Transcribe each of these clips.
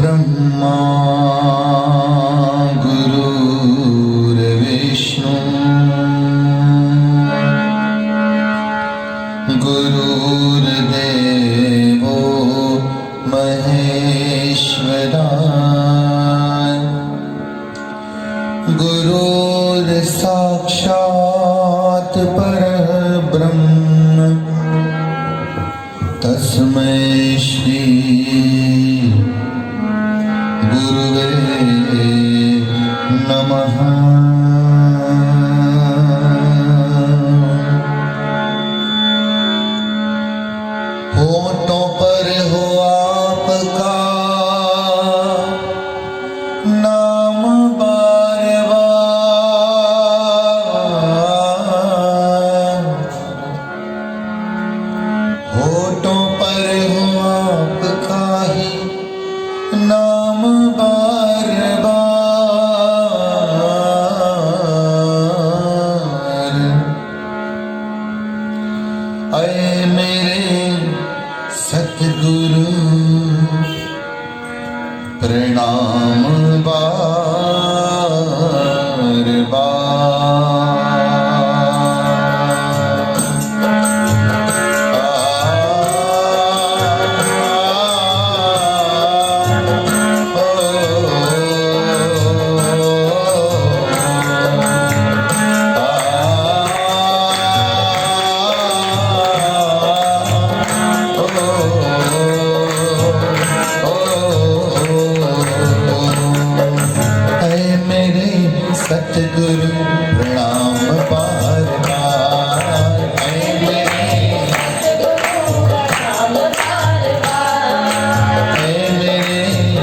गुरुर्ब्रह्मा गुरुर्विष्णु गुरुर्देवो महेश्वरा गुरुर्साक्षात् परब्रह्म तस्मै श्री गुरुवे नमः। होठों पर हो आपका नाम बार बार, होठों पर हो आपका ही नाम बार बार। ऐ मेरे सतगुरु प्रणाम बार बार। सतगुरु प्रणाम बार बार, ऐ मेरे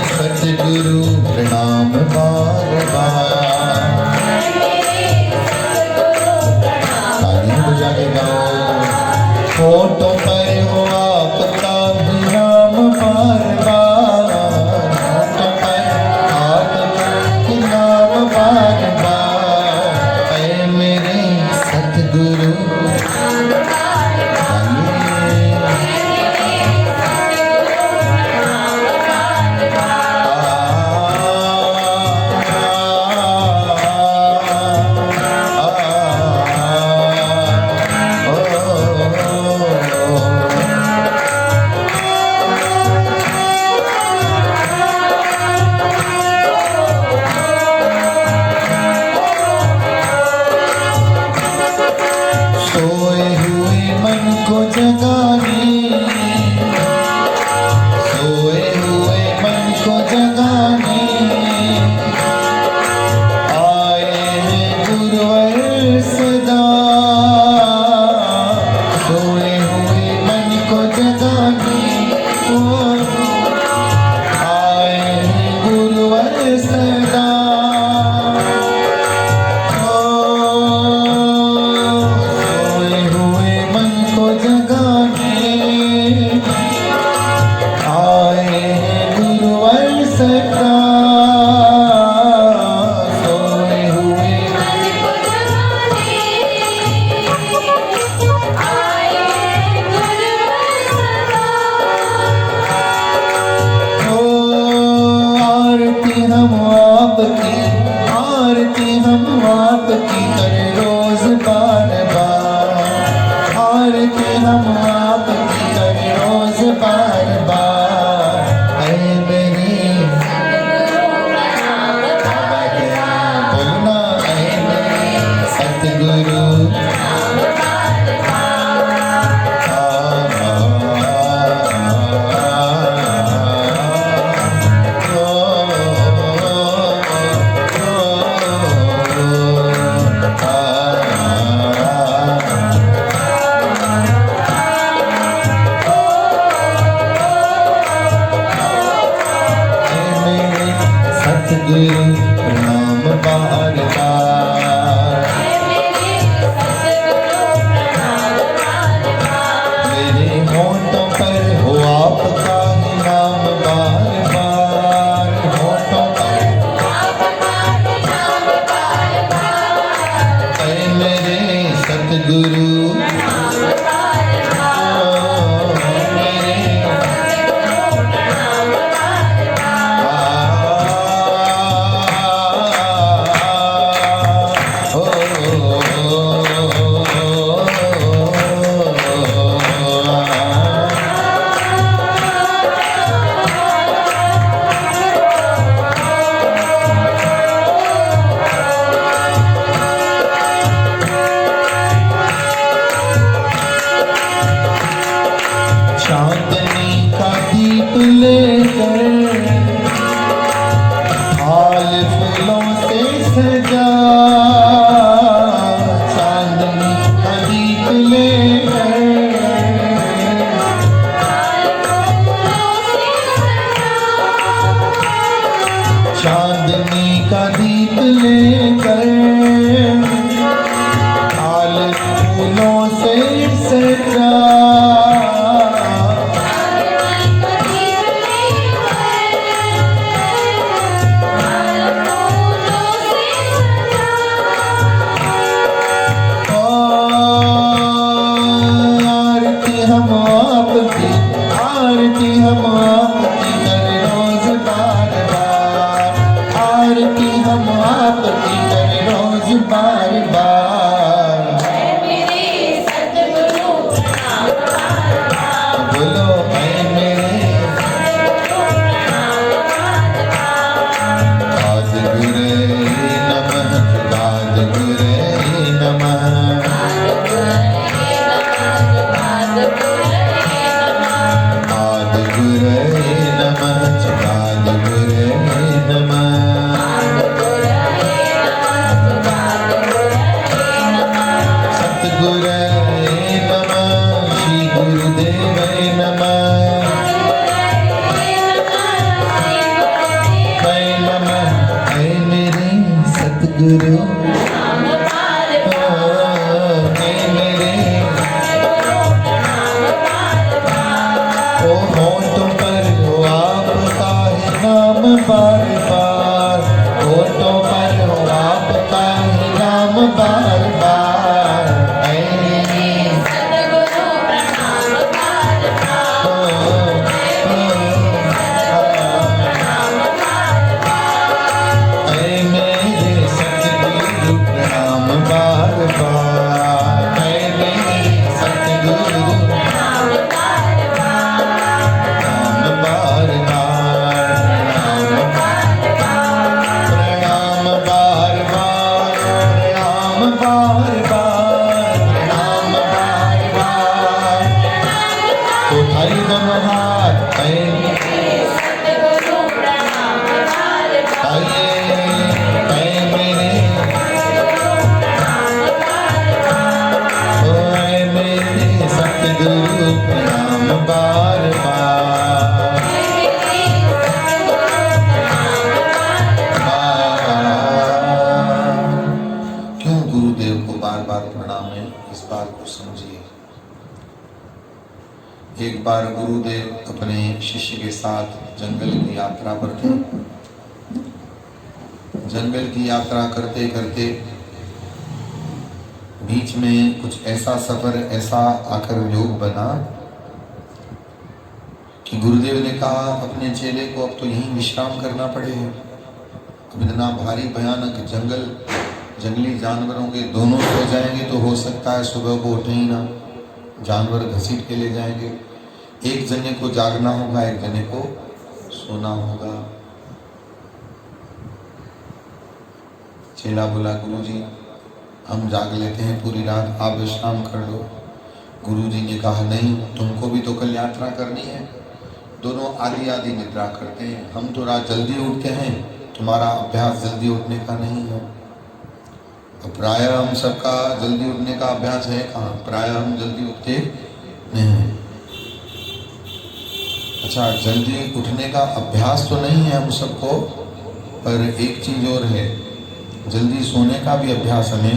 सतगुरु प्रणाम बार बार। तालियां बजा के गाओ। होठों पर हो आपका भी नाम बार बार, होठों पर आपका भी नाम बार बार। ऐ मेरे सतगुरु सोए हुए मन को जगाने, सोए हुए मन को जगाने आए हैं गुरुवर सदा। सोए हुए मन को जगाने आए हैं गुरुवर सदा। आरती हम आपकी करें रोज बार बार, आरती हम आपकी करें रोज बार बार। ऐ मेरे बोलना, ऐ मेरे सतगुरु सतगुरु प्रणाम बार बार। मेरे होठों पर हो आपका ही नाम बार बार, होठों पर ऐ मेरे सतगुरु मेरे का दीप लेकर थाल फूलों से सजा, आरती हम आपकी, आरती हम आपकी करे रोज बार बार, आरती हम आपकी करे रोज बार बार। बोलो ऐ मेरे सद्गुरे नमः, सद्गुरे नमः, सद्गुरे नमः, सद्गुरे नमः, सद्गुरे नमः, श्री गुरुदेवे नमः, मैं नमः ऐ मेरे सद्गुरु, ऐ मेरे ओ होठों पर हो आपका ही नाम बार बार, होठों पर हो आपका ही नाम बार बार। ऐ ऐ मेरे सतगुरु प्रणाम बार बार, ऐ मेरे सतगुरु प्रणाम बार बार, प्रणाम बार बार, प्रणाम बार बार, प्रणाम बार बार, प्रणाम बार बार। तो थाई दोनों हाथ आइए ऐ मेरे, ओ ऐ मेरे सतगुरु प्रणाम बार बार, क्यों गुरुदेव को बार बार प्रणाम है, इस बात को समझिए। एक बार गुरुदेव अपने शिष्य के साथ जंगल की यात्रा पर थे। जंगल की यात्रा करते करते बीच में कुछ ऐसा सफर, ऐसा आकर योग बना कि गुरुदेव ने कहा अपने चेले को अब तो यहीं विश्राम करना पड़ेगा। अब इतना भारी भयानक जंगल, जंगली जानवरों के दोनों सो जाएंगे तो हो सकता है सुबह को उठे ही ना, जानवर घसीट के ले जाएंगे। एक जने को जागना होगा, एक जने को सोना होगा। चेला बोला गुरुजी हम जाग लेते हैं पूरी रात, आप विश्राम कर लो। गुरुजी ने कहा नहीं, तुमको भी तो कल यात्रा करनी है। दोनों आधी आधी निद्रा करते हैं। हम तो रात जल्दी उठते हैं, तुम्हारा अभ्यास जल्दी उठने का नहीं है। तो प्रायः हम सबका जल्दी उठने का अभ्यास है कहाँ, प्रायः हम जल्दी उठते नहीं हैं। अच्छा, जल्दी उठने का अभ्यास तो नहीं है हम सबको, पर एक चीज और है, जल्दी सोने का भी अभ्यास हमें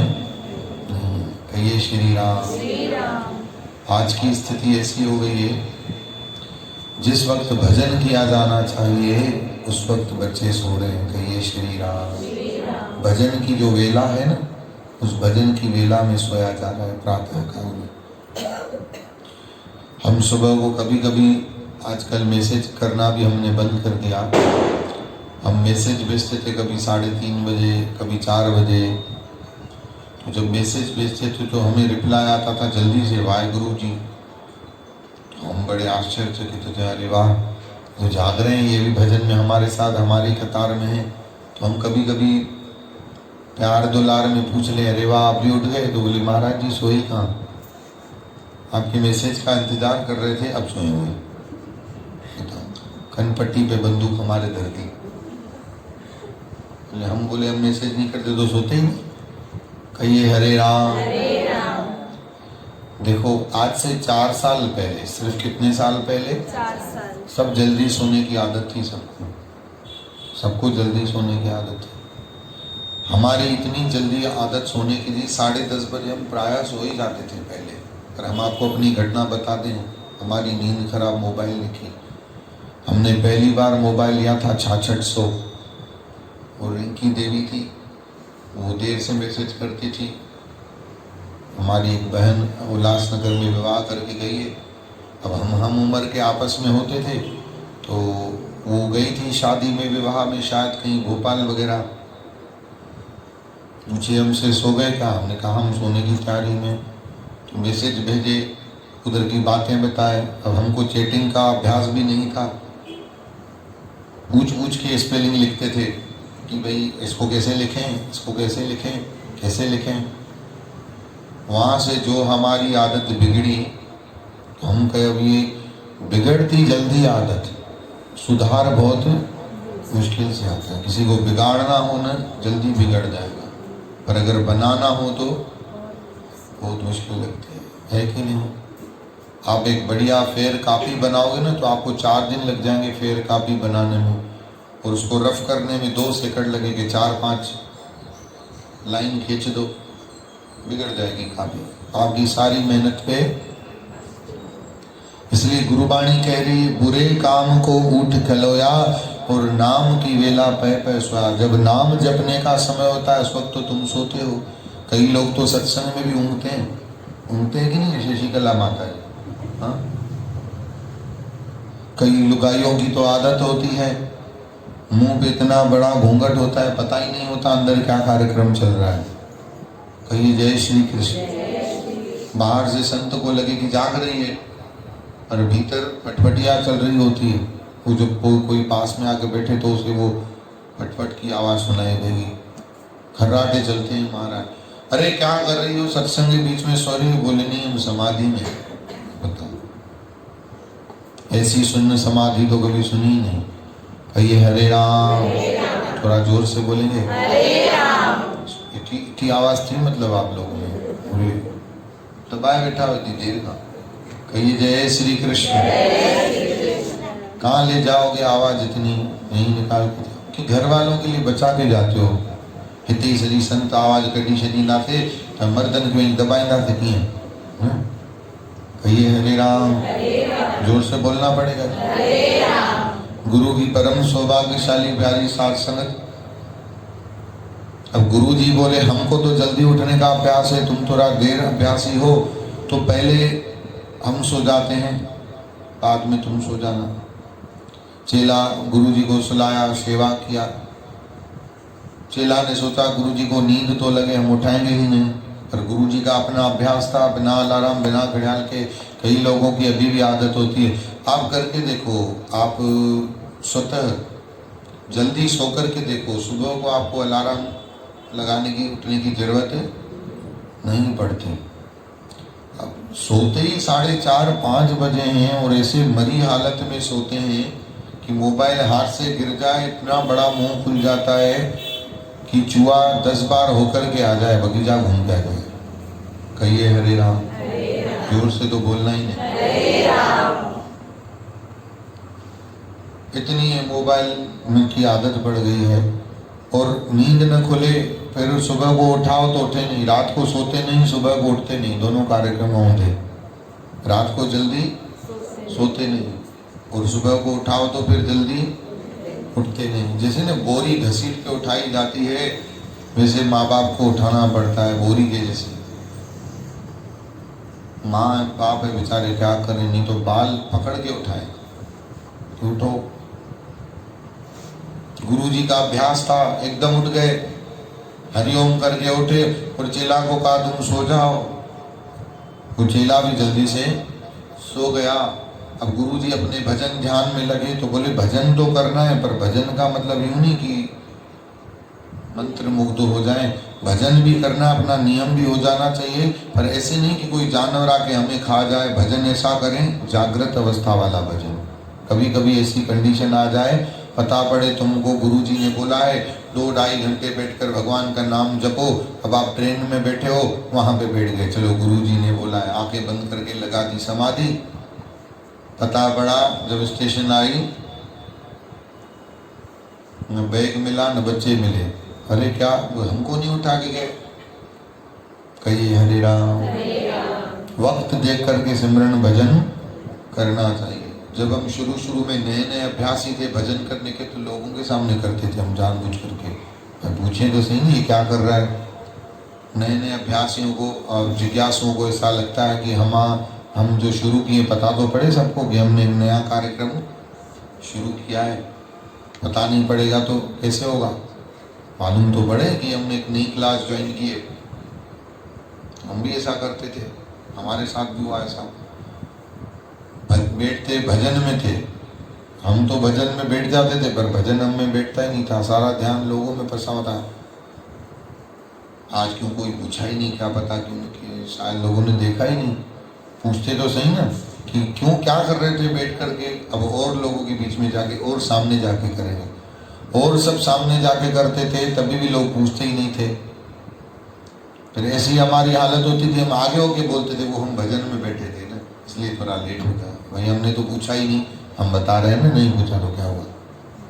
नहीं। कहिए श्री राम। आज की स्थिति ऐसी हो गई है, जिस वक्त भजन किया जाना चाहिए उस वक्त बच्चे सो रहे हैं। कहिए श्री राम। भजन की जो वेला है ना, उस भजन की वेला में सोया जा रहा है प्रातः काल में। हम सुबह को कभी कभी आजकल मैसेज करना भी हमने बंद कर दिया। हम मैसेज भेजते थे कभी 3:30 बजे, कभी 4 बजे। तो जब मैसेज भेजते थे तो हमें रिप्लाई आता था जल्दी से, वाहेगुरु जी। तो हम बड़े आश्चर्यचकित थे, अरे वाह, जो जाग रहे हैं ये भी भजन में हमारे साथ, हमारी कतार में है। तो हम कभी कभी प्यार दुलार में पूछ ले, अरे वाह आप भी उठ गए? तो बोले महाराज जी सोए कहाँ, आपके मैसेज का इंतजार कर रहे थे, अब सोए हुए। कनपट्टी पे बंदूक हमारे धर दी। हम बोले हम मैसेज नहीं करते तो सोते ही नहीं। कहिए हरे राम। देखो आज से 4 साल पहले, सिर्फ कितने साल पहले? 4 साल। सब जल्दी सोने की आदत थी सबको, सबको जल्दी सोने की आदत थी। हमारी इतनी जल्दी आदत सोने की थी, 10:30 बजे हम प्रायः सो ही जाते थे पहले। पर हम आपको अपनी घटना बता दें, हमारी नींद खराब मोबाइल ने की। हमने पहली बार मोबाइल लिया था 6600, और रिंकी देवी थी, वो देर से मैसेज करती थी। हमारी एक बहन उल्लासनगर में विवाह करके गई है। अब हम उम्र के आपस में होते थे, तो वो गई थी शादी में, विवाह में, शायद कहीं भोपाल वगैरह। मुझे हमसे सो गए क्या? हमने कहा हम सोने की तैयारी में, तो मैसेज भेजे, उधर की बातें बताए। अब हमको चैटिंग का अभ्यास भी नहीं था, पूछ पूछ के स्पेलिंग लिखते थे कि भाई इसको कैसे लिखें, इसको कैसे लिखें, कैसे लिखें। वहाँ से जो हमारी आदत बिगड़ी, तो हम कहे अब ये बिगड़ती जल्दी आदत, सुधार बहुत मुश्किल से आता है। किसी को बिगाड़ना हो ना, जल्दी बिगड़ जाएगा, पर अगर बनाना हो तो बहुत मुश्किल लगती है कि नहीं? आप एक बढ़िया फेयर कापी बनाओगे ना, तो आपको 4 दिन लग जाएंगे फेयर कापी बनाने में, और उसको रफ करने में 2 सेकंड लगेंगे। 4-5 लाइन खींच दो, बिगड़ जाएगी कापी, आपकी सारी मेहनत पे। इसलिए गुरुबाणी कह रही है, बुरे काम को उठ खलोया और नाम की वेला पै पै सोया। जब नाम जपने का समय होता है, उस वक्त तो तुम सोते हो। कई लोग तो सत्संग में भी ऊँघते हैं कि नहीं, शशिकला माता जी, हाँ। कई लुगाइयों की तो आदत होती है, मुंह पे इतना बड़ा घूंघट होता है, पता ही नहीं होता अंदर क्या कार्यक्रम चल रहा है। कहिए जय श्री कृष्ण। बाहर से संत को लगे कि जाग रही है, और भीतर पटपटिया चल रही होती है। वो जब कोई पास में आके बैठे तो उसे वो पटपट की आवाज़ सुनाई देगी। खर्राटे चलते हैं महाराज, अरे क्या कर रही हो, सत्संग के बीच में सॉरी बोले, नहीं हम समाधि में। बताओ, ऐसी सुन्न समाधि तो कभी सुनी ही नहीं। कहिए हरे राम, थोड़ा जोर से बोलेंगे हरे राम। की आवाज़ थी मतलब आप लोगों में, पूरी दबाए बैठा होती देर का। कहिए जय श्री कृष्ण। कहाँ ले जाओगे आवाज़ इतनी, नहीं निकाल के, कि घर वालों के लिए बचा के जाते हो। हिते सजी संत आवाज़ कढ़ी छॾी ना थे, तो मर्दन में दबाईंदा थे कीअं? कहिए हरे राम, जोर से बोलना पड़ेगा। गुरु की परम सौभाग्यशाली प्यारी साथ संगत। अब गुरु जी बोले हमको तो जल्दी उठने का अभ्यास है, तुम थोड़ा देर अभ्यासी हो, तो पहले हम सो जाते हैं, बाद में तुम सो जाना। चेला गुरु जी को सुलाया, सेवा किया। चेला ने सोचा गुरु जी को नींद तो लगे, हम उठाएंगे ही नहीं, पर गुरु जी का अपना अभ्यास था, बिना अलार्म बिना घड़ियाल के। कई लोगों की अभी भी आदत होती है, आप करके देखो, आप स्वतः जल्दी सो कर के देखो, सुबह को आपको अलार्म लगाने की उठने की जरूरत नहीं पड़ती। अब सोते ही 4:30-5 बजे हैं, और ऐसे मरी हालत में सोते हैं कि मोबाइल हाथ से गिर जाए, इतना बड़ा मुंह खुल जाता है कि चूहा 10 बार होकर के आ जाए, बगीचा घूम के आ जाए। कहिए हरे राम, जोर से तो बोलना ही नहीं। हरे राम। इतनी मोबाइल में की आदत पड़ गई है, और नींद न खुले, फिर सुबह को उठाओ तो उठे नहीं, रात को सोते नहीं, सुबह को उठते नहीं, दोनों कार्यक्रम होंगे। रात को जल्दी सोते नहीं, और सुबह को उठाओ तो फिर जल्दी उठते नहीं। जैसे ना बोरी घसीट के उठाई जाती है, वैसे माँ बाप को उठाना पड़ता है बोरी के जैसे। माँ बाप है बेचारे, क्या करें, नहीं तो बाल पकड़ के उठाए, उठो। गुरु जी का अभ्यास था, एकदम उठ गए, हरिओम करके उठे, और चेला को कहा तुम सो जाओ। वो चेला भी जल्दी से सो गया। अब गुरु जी अपने भजन ध्यान में लगे, तो बोले भजन तो करना है, पर भजन का मतलब यूं नहीं कि मंत्र मुग्ध हो जाए, भजन भी करना, अपना नियम भी हो जाना चाहिए, पर ऐसे नहीं कि कोई जानवर आके हमें खा जाए। भजन ऐसा करें, जागृत अवस्था वाला भजन। कभी कभी ऐसी कंडीशन आ जाए, पता पड़े तुमको गुरुजी ने बोला है 2-2.5 घंटे बैठकर भगवान का नाम जपो, अब आप ट्रेन में बैठे हो, वहां पे बैठ गए, चलो गुरुजी ने बोला है, आंखें बंद करके लगा दी समाधि। पता पड़ा जब स्टेशन आई, न बैग मिला न बच्चे मिले, अरे क्या वो हमको नहीं उठा के गए? कहिए हरे राम। वक्त देख करके सिमरन भजन करना चाहिए। जब हम शुरू में नए नए अभ्यासी थे भजन करने के, तो लोगों के सामने करते थे हम जानबूझ करके। पूछें तो सही नहीं ये क्या कर रहा है। नए नए अभ्यासियों को और जिज्ञासुओं को ऐसा लगता है कि हम जो शुरू किए पता तो पड़े सबको कि हमने नया कार्यक्रम शुरू किया है। पता नहीं पड़ेगा तो कैसे होगा? मालूम तो पड़े कि हमने एक नई क्लास ज्वाइन की है। हम भी ऐसा करते थे, हमारे साथ भी हुआ ऐसा। बैठते भजन में थे हम, तो भजन में बैठ जाते थे, पर भजन हम में बैठता ही नहीं था। सारा ध्यान लोगों में फंसा हुआ था। आज क्यों कोई पूछा ही नहीं, क्या पता क्यों कि शायद लोगों ने देखा ही नहीं। पूछते तो सही ना कि क्यों क्या कर रहे थे बैठ करके। अब और लोगों के बीच में जाके और सामने जाके करेंगे, और सब सामने जाके करते थे, तभी भी लोग पूछते ही नहीं थे। फिर ऐसी हमारी हालत होती थी, हम आगे होके बोलते थे, वो हम भजन में बैठे थे ना, इसलिए थोड़ा लेट हो गया। भाई हमने तो पूछा ही नहीं, हम बता रहे हैं ना, नहीं पूछा तो क्या हुआ?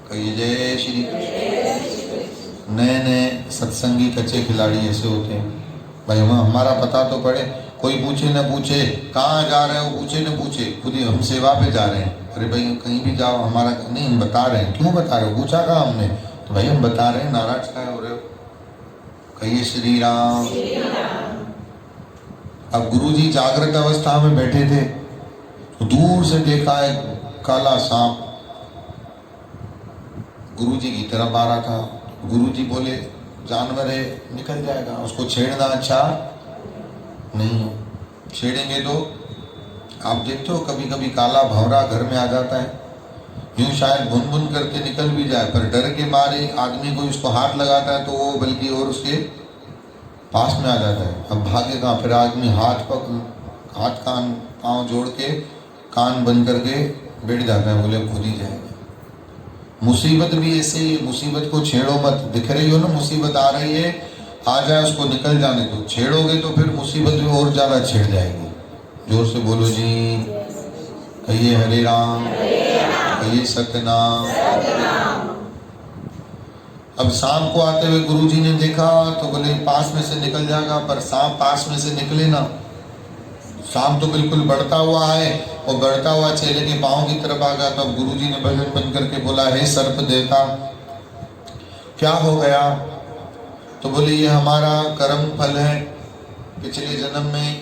कहिए जय श्री कृष्ण। नए नए सत्संगी कच्चे खिलाड़ी ऐसे होते हैं। भाई हमारा पता तो पड़े। कोई पूछे न पूछे कहाँ जा रहे हो, पूछे न पूछे, खुद ही हम सेवा पे जा रहे हैं। अरे भाई कहीं भी जाओ, हमारा नहीं, हम बता रहे हैं। क्यों बता रहे हो? पूछा कहाँ हमने? तो भाई हम बता रहे हैं, नाराज क्या हो रहे हो? कहिए श्री राम। अब गुरुजी जागृत अवस्था में बैठे थे, तो दूर से देखा एक काला सांप गुरुजी की तरफ आ रहा था। गुरुजी बोले जानवर है, निकल जाएगा, उसको छेड़ना अच्छा नहीं। छेड़ेंगे तो आप देखते हो कभी कभी काला भंवरा घर में आ जाता है, यूं शायद बुन बुन करके निकल भी जाए, पर डर के मारे आदमी को उसको हाथ लगाता है तो वो बल्कि और उसके पास में आ जाता है। अब भागेगा, फिर आदमी हाथ कान पाँव जोड़ के कान बंद करके बैठ जाता है, बोले खुद ही जाएगा। मुसीबत भी ऐसे ही, मुसीबत को छेड़ो मत। दिख रही हो ना मुसीबत आ रही है, आ जाए उसको निकल जाने दो। छेड़ोगे तो फिर मुसीबत भी और ज्यादा छेड़ जाएगी। जोर से बोलो जी। कहिए हरे राम, कहिए सत्यनाम। अब सांप को आते हुए गुरुजी ने देखा तो बोले पास में से निकल जाएगा, पर सांप पास में से निकले ना। सांप तो बिल्कुल बढ़ता हुआ है और बढ़ता हुआ चेले के पांव की तरफ आ गया। तब तो गुरुजी ने भजन बंद करके बोला, हे सर्प देवता क्या हो गया? तो बोले ये हमारा कर्म फल है। पिछले जन्म में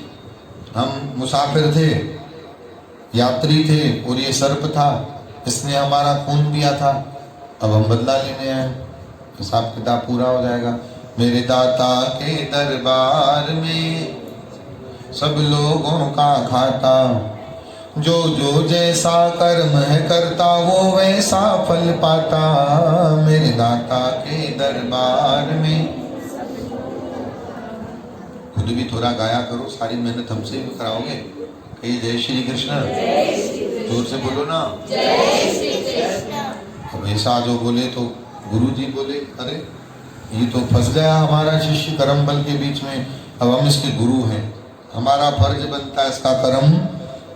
हम मुसाफिर थे, यात्री थे, और ये सर्प था, इसने हमारा खून पिया था। अब हम बदला लेने आए, हिसाब किताब पूरा हो जाएगा। मेरे दाता के दरबार में सब लोगों का खाता, जो जो जैसा कर्म है करता वो वैसा फल पाता। मेरे दाता के दरबार में। खुद भी थोड़ा गाया करो, सारी मेहनत हमसे भी कराओगे। कहिए जय श्री कृष्ण। जोर से बोलो ना, जय श्री कृष्ण। अब ऐसा जो बोले तो गुरुजी बोले, अरे ये तो फंस गया हमारा शिष्य कर्म बल के बीच में। अब हम इसके गुरु हैं, हमारा फर्ज बनता है इसका कर्म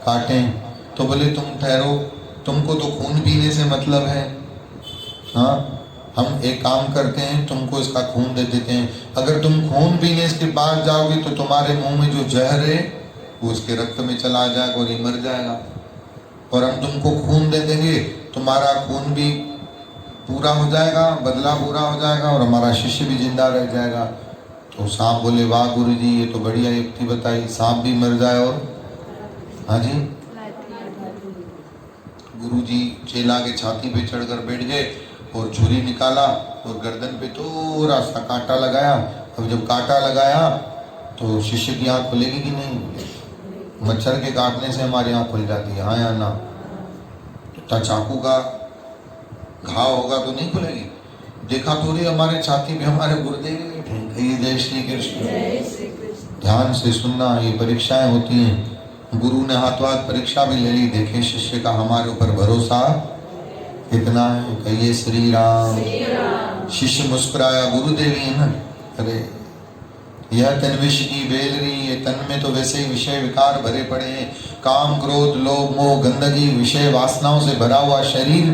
काटें। तो बोले तुम ठहरो, तुमको तो खून पीने से मतलब है। हाँ, हम एक काम करते हैं, तुमको इसका खून दे देते हैं। अगर तुम खून पीने इसके बाद जाओगे तो तुम्हारे मुंह में जो जहर है वो इसके रक्त में चला जाएगा और ये मर जाएगा। और हम तुमको खून दे देंगे, तुम्हारा खून भी पूरा हो जाएगा, बदला पूरा हो जाएगा, और हमारा शिष्य भी जिंदा रह जाएगा। तो सांप बोले वाह गुरुजी, ये तो बढ़िया युक्ति बताई, सांप भी मर जाए और। हाँ जी। गुरुजी चेला के छाती पे चढ़कर बैठ गए और छुरी निकाला और गर्दन पे थोड़ा सा कांटा लगाया। अब जब कांटा लगाया तो शिष्य की आंख खुलेगी कि नहीं? मच्छर के काटने से हमारी आंख खुल जाती है, हाँ या ना? तो चाकू का घाव होगा तो नहीं खुलेगी। देखा तो नहीं हमारे छाती पे हमारे गुरुदेव बैठे। ये जय श्री कृष्ण। ध्यान से सुनना, ये परीक्षाएं होती हैं। गुरु ने हाथों हाथ परीक्षा भी ले ली, देखे शिष्य का हमारे ऊपर भरोसा कितना है। कहिए श्री राम। शिष्य मुस्कुराया, गुरुदेव ही है ना। अरे यह तन विष की बेलरी, ये तन में तो वैसे ही विषय विकार भरे पड़े हैं। काम क्रोध लोभ मोह गंदगी विषय वासनाओं से भरा हुआ शरीर,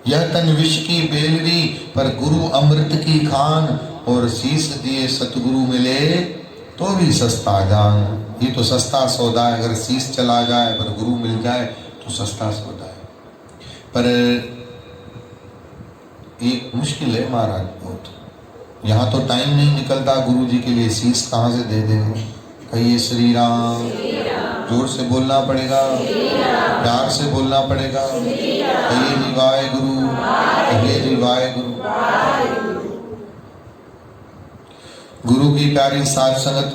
यह तन विष की बेलरी पर गुरु अमृत की खान, और शीश दिए सतगुरु मिले तो भी सस्ता जान। ये तो सस्ता सौदा है, अगर शीश चला जाए पर गुरु मिल जाए तो सस्ता सौदा है। पर ये मुश्किल है महाराज बहुत। यहाँ तो टाइम नहीं निकलता गुरु जी के लिए, शीश कहाँ से दे देंगे। कहिए श्री राम, जोर से बोलना पड़ेगा, प्यार से बोलना पड़ेगा। कहिए जी वाहेगुरु, कहिए जी वाहेगुरु। गुरु की प्यारी साथ संगत,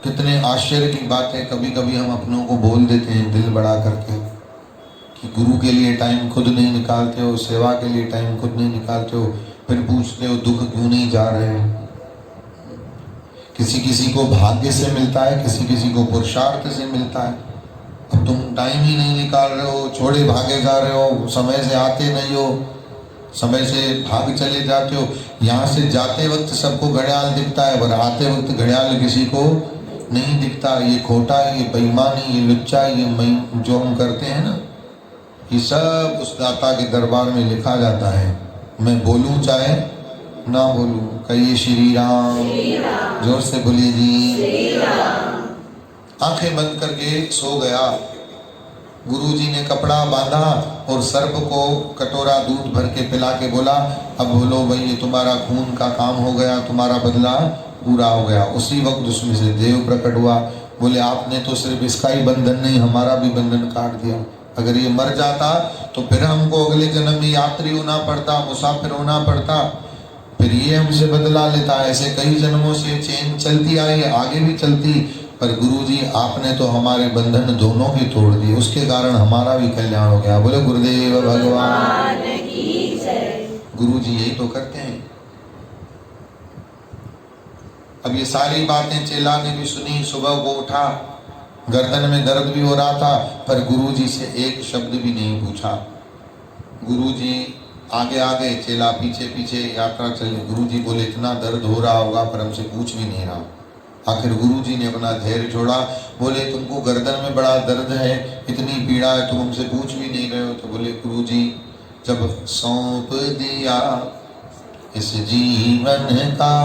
कितने आश्चर्य की बातें कभी कभी हम अपनों को बोल देते हैं दिल बड़ा करके कि गुरु के लिए टाइम खुद नहीं निकालते हो, सेवा के लिए टाइम खुद नहीं निकालते हो, फिर पूछते हो दुख क्यों नहीं जा रहे हैं। किसी किसी को भाग्य से मिलता है, किसी किसी को पुरुषार्थ से मिलता है। अब तुम टाइम ही नहीं निकाल रहे हो, छोड़े भागे जा रहे हो, समय से आते नहीं हो, समय से भाग चले जाते हो। यहाँ से जाते वक्त सबको घड़ियाल दिखता है, पर आते वक्त घड़ियाल किसी को नहीं दिखता। ये खोटा, ये बेईमानी, ये लुच्चा, ये जो हम करते हैं ना, ये सब उस दाता के दरबार में लिखा जाता है। मैं बोलूं चाहे ना बोलूं। कहिए श्री राम, जोर से बोलिए जी। आंखें बंद करके सो गया। गुरुजी ने कपड़ा बांधा और सर्प को कटोरा दूध भर के पिला के बोला, अब बोलो भाई ये तुम्हारा खून का काम हो गया, तुम्हारा बदला पूरा हो गया। उसी वक्त उसमें से देव प्रकट हुआ। बोले आपने तो सिर्फ इसका ही बंधन नहीं, हमारा भी बंधन काट दिया। अगर ये मर जाता तो फिर हमको अगले जन्म में यात्री होना पड़ता, मुसाफिर होना पड़ता, फिर ये हमसे बदला लेता। ऐसे कई जन्मों से चेन चलती आई, आगे भी चलती, पर गुरुजी आपने तो हमारे बंधन दोनों के तोड़ दिए, उसके कारण हमारा भी कल्याण हो गया। बोले गुरुदेव भगवान की जय। गुरुजी यही तो करते हैं। अब ये सारी बातें चेला ने भी सुनी। सुबह को उठा, गर्दन में दर्द भी हो रहा था, पर गुरुजी से एक शब्द भी नहीं पूछा। गुरुजी आगे आगे, चेला पीछे पीछे यात्रा चली। गुरुजी बोले इतना दर्द हो रहा होगा पर हमसे पूछ भी नहीं रहा। आखिर गुरुजी ने अपना धैर्य छोड़ा। बोले तुमको गर्दन में बड़ा दर्द है, इतनी पीड़ा है, तुम हमसे पूछ भी नहीं रहे हो। तो बोले गुरुजी जब सौंप दिया इस जीवन का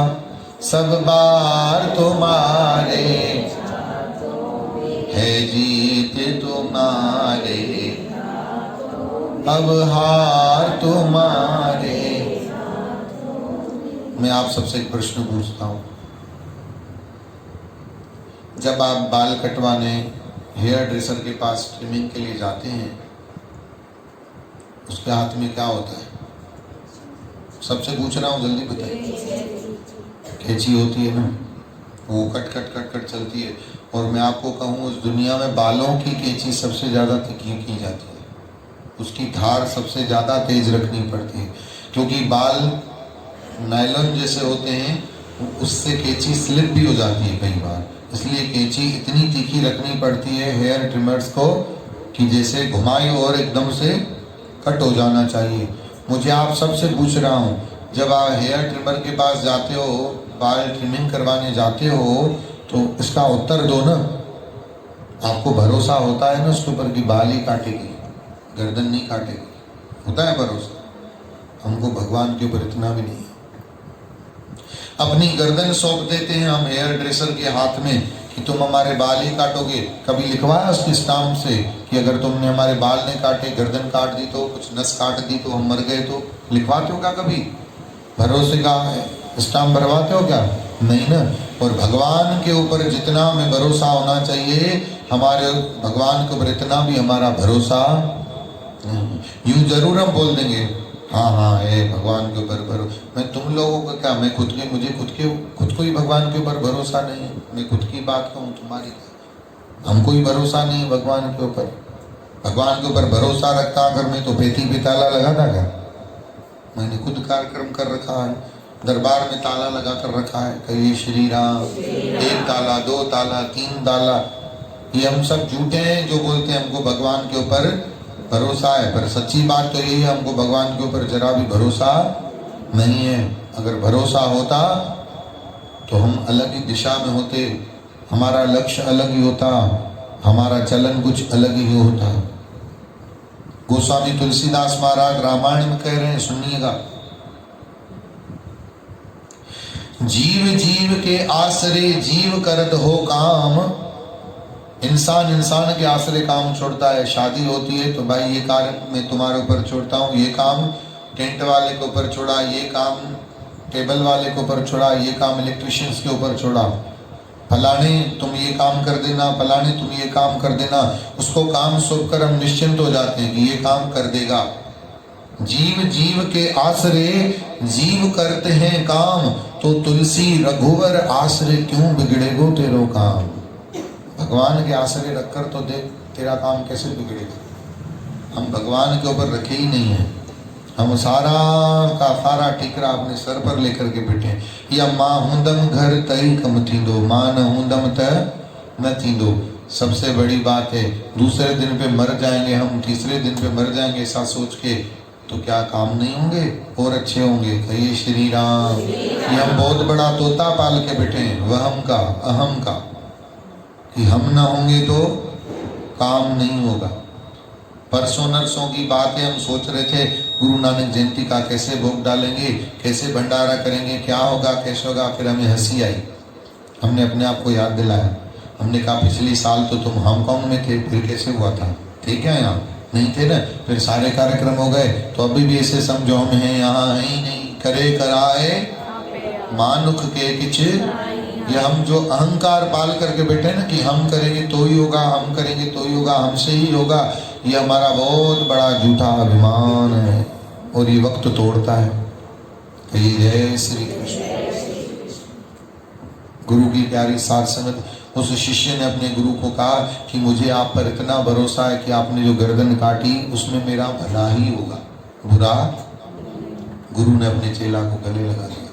सब बार तुम्हारे, है जीत तुम्हारे, अब हार तुम्हारे। मैं आप सबसे एक प्रश्न पूछता हूं। जब आप बाल कटवाने हेयर ड्रेसर के पास ट्रिमिंग के लिए जाते हैं, उसके हाथ में क्या होता है? सबसे पूछ रहा हूं, जल्दी बताइए। कैंची होती है ना, वो कट कट कट कट चलती है। और मैं आपको कहूँ उस दुनिया में बालों की कैंची सबसे ज़्यादा तिखी की जाती है, उसकी धार सबसे ज़्यादा तेज रखनी पड़ती है, क्योंकि बाल नायलॉन जैसे होते हैं, उससे कैंची स्लिप भी हो जाती है कई बार। इसलिए कैंची इतनी तीखी रखनी पड़ती है हेयर ट्रिमर्स को कि जैसे घुमाई और एकदम से कट हो जाना चाहिए। मुझे आप सबसे पूछ रहा हूँ, जब आप हेयर ट्रिमर के पास जाते हो, बाल ट्रिमिंग करवाने जाते हो, तो इसका उत्तर दो ना। आपको भरोसा होता है ना उसके ऊपर कि बाल ही काटेगी, गर्दन नहीं काटेगी, होता है भरोसा? हमको भगवान के ऊपर इतना भी नहीं है। अपनी गर्दन सौंप देते हैं हम हेयर ड्रेसर के हाथ में कि तुम हमारे बाल ही काटोगे। कभी लिखवाया उसकी स्टाम्प से कि अगर तुमने हमारे बाल नहीं काटे, गर्दन काट दी तो, कुछ नस काट दी तो, हम मर गए तो, लिखवाते हो क्या कभी? भरोसे का स्टाम्प भरवाते हो क्या? नहीं ना। और भगवान के ऊपर जितना हमें भरोसा होना चाहिए, हमारे भगवान के ऊपर इतना भी हमारा भरोसा नहीं। यूं जरूर हम बोल देंगे हाँ हाँ है भगवान के ऊपर भरोसा। मैं तुम लोगों को क्या, मैं मुझे खुद को ही भगवान के ऊपर भरोसा नहीं है। मैं खुद की बात कहूँ, तुम्हारी हमको ही भरोसा नहीं है भगवान के ऊपर। भगवान के ऊपर भरोसा रखता अगर मैं तो पेटी पे ताला लगाता क्या? मैंने खुद कार्यक्रम कर रखा है, दरबार में ताला लगा कर रखा है। कहिए श्री राम। एक ताला, दो ताला, तीन ताला। ये हम सब झूठे हैं जो बोलते हैं हमको भगवान के ऊपर भरोसा है, पर सच्ची बात तो यही है, हमको भगवान के ऊपर जरा भी भरोसा नहीं है। अगर भरोसा होता तो हम अलग ही दिशा में होते, हमारा लक्ष्य अलग ही होता, हमारा चलन कुछ अलग ही होता। गोस्वामी तुलसीदास महाराज रामायण में कह रहे हैं, सुनिएगा। जीव जीव के आसरे जीव करत हो काम। इंसान इंसान के आसरे काम छोड़ता है। शादी होती है तो भाई ये कार्य मैं तुम्हारे ऊपर छोड़ता हूँ, ये काम टेंट वाले के ऊपर छोड़ा, ये काम टेबल वाले के ऊपर छोड़ा, ये काम इलेक्ट्रिशियंस के ऊपर छोड़ा, फलाने तुम ये काम कर देना, फलाने तुम ये काम कर देना। उसको काम सौंप कर हम निश्चिंत हो जाते हैं कि ये काम कर देगा। जीव जीव के आसरे जीव करते हैं काम, तो तुलसी रघुवर आसरे क्यों बिगड़े गो तेरो काम। भगवान के आसरे रखकर तो देख तेरा काम कैसे बिगड़ेगा। हम भगवान के ऊपर रखे ही नहीं है, हम सारा का सारा ठीकरा अपने सर पर लेकर के बैठे। या माँ हूंदम घर तई कम थींदो, माँ न हूंदम त न थींदो। सबसे बड़ी बात है, दूसरे दिन पे मर जाएंगे हम, तीसरे दिन पे मर जाएंगे, ऐसा सोच के तो क्या काम नहीं होंगे और अच्छे होंगे। कहिए श्री राम। ये हम बहुत बड़ा तोता पाल के बैठे हैं, वहम का अहम का, कि हम ना होंगे तो काम नहीं होगा। परसों नरसों की बातें हम सोच रहे थे, गुरु नानक जयंती का कैसे भोग डालेंगे, कैसे भंडारा करेंगे, क्या होगा कैसे होगा। फिर हमें हंसी आई, हमने अपने आप को याद दिलाया। हमने कहा पिछले साल तो तुम हांगकांग में थे, फिर कैसे हुआ था, थे क्या यहाँ नहीं थे ना, फिर सारे कार्यक्रम हो गए, तो अभी भी ऐसे समझो हम हैं यहाँ है ही नहीं। करे कराए मानुख के किच, ये हम जो अहंकार पाल करके बैठे ना कि हम करेंगे तो ही होगा, हम करेंगे तो ही होगा, हमसे ही होगा, ये हमारा बहुत बड़ा झूठा अभिमान है और ये वक्त तोड़ता है। कहिए जय श्री कृष्ण। गुरु की प्यारी सार संगत। उस शिष्य ने अपने गुरु को कहा कि मुझे आप पर इतना भरोसा है कि आपने जो गर्दन काटी उसमें मेरा भला ही होगा, बुरा। गुरु ने अपने चेला को गले लगा दिया,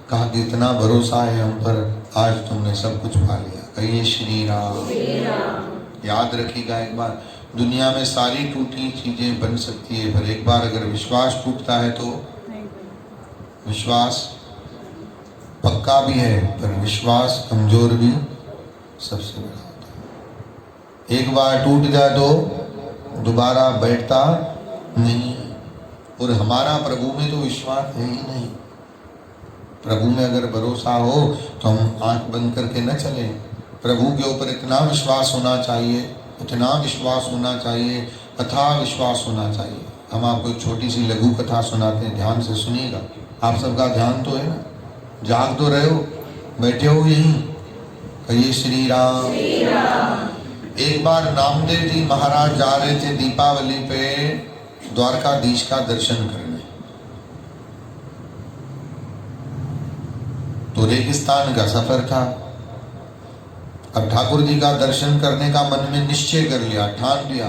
कहा कि इतना भरोसा है हम पर, आज तुमने सब कुछ पा लिया। कहिए श्री राम। याद रखिएगा, एक बार दुनिया में सारी टूटी चीजें बन सकती है, पर एक बार अगर विश्वास टूटता है तो विश्वास पक्का भी है, पर विश्वास कमजोर भी सबसे बड़ा होता है। एक बार टूट जाए तो दोबारा बैठता नहीं। और हमारा प्रभु में तो विश्वास है ही नहीं। प्रभु में अगर भरोसा हो तो हम आंख बंद करके न चलें। प्रभु के ऊपर इतना विश्वास होना चाहिए, इतना विश्वास होना चाहिए, अथाह विश्वास होना चाहिए। हम आपको एक छोटी सी लघु कथा सुनाते हैं, ध्यान से सुनिएगा। आप सबका ध्यान तो है ना, जाग तो रहे हो, बैठे हो यहीं। कहिए श्री राम। एक बार नामदेव जी महाराज जा रहे थे दीपावली पे द्वारकाधीश का दर्शन करने, तो रेगिस्तान का सफर था। अब ठाकुर जी का दर्शन करने का मन में निश्चय कर लिया, ठान लिया,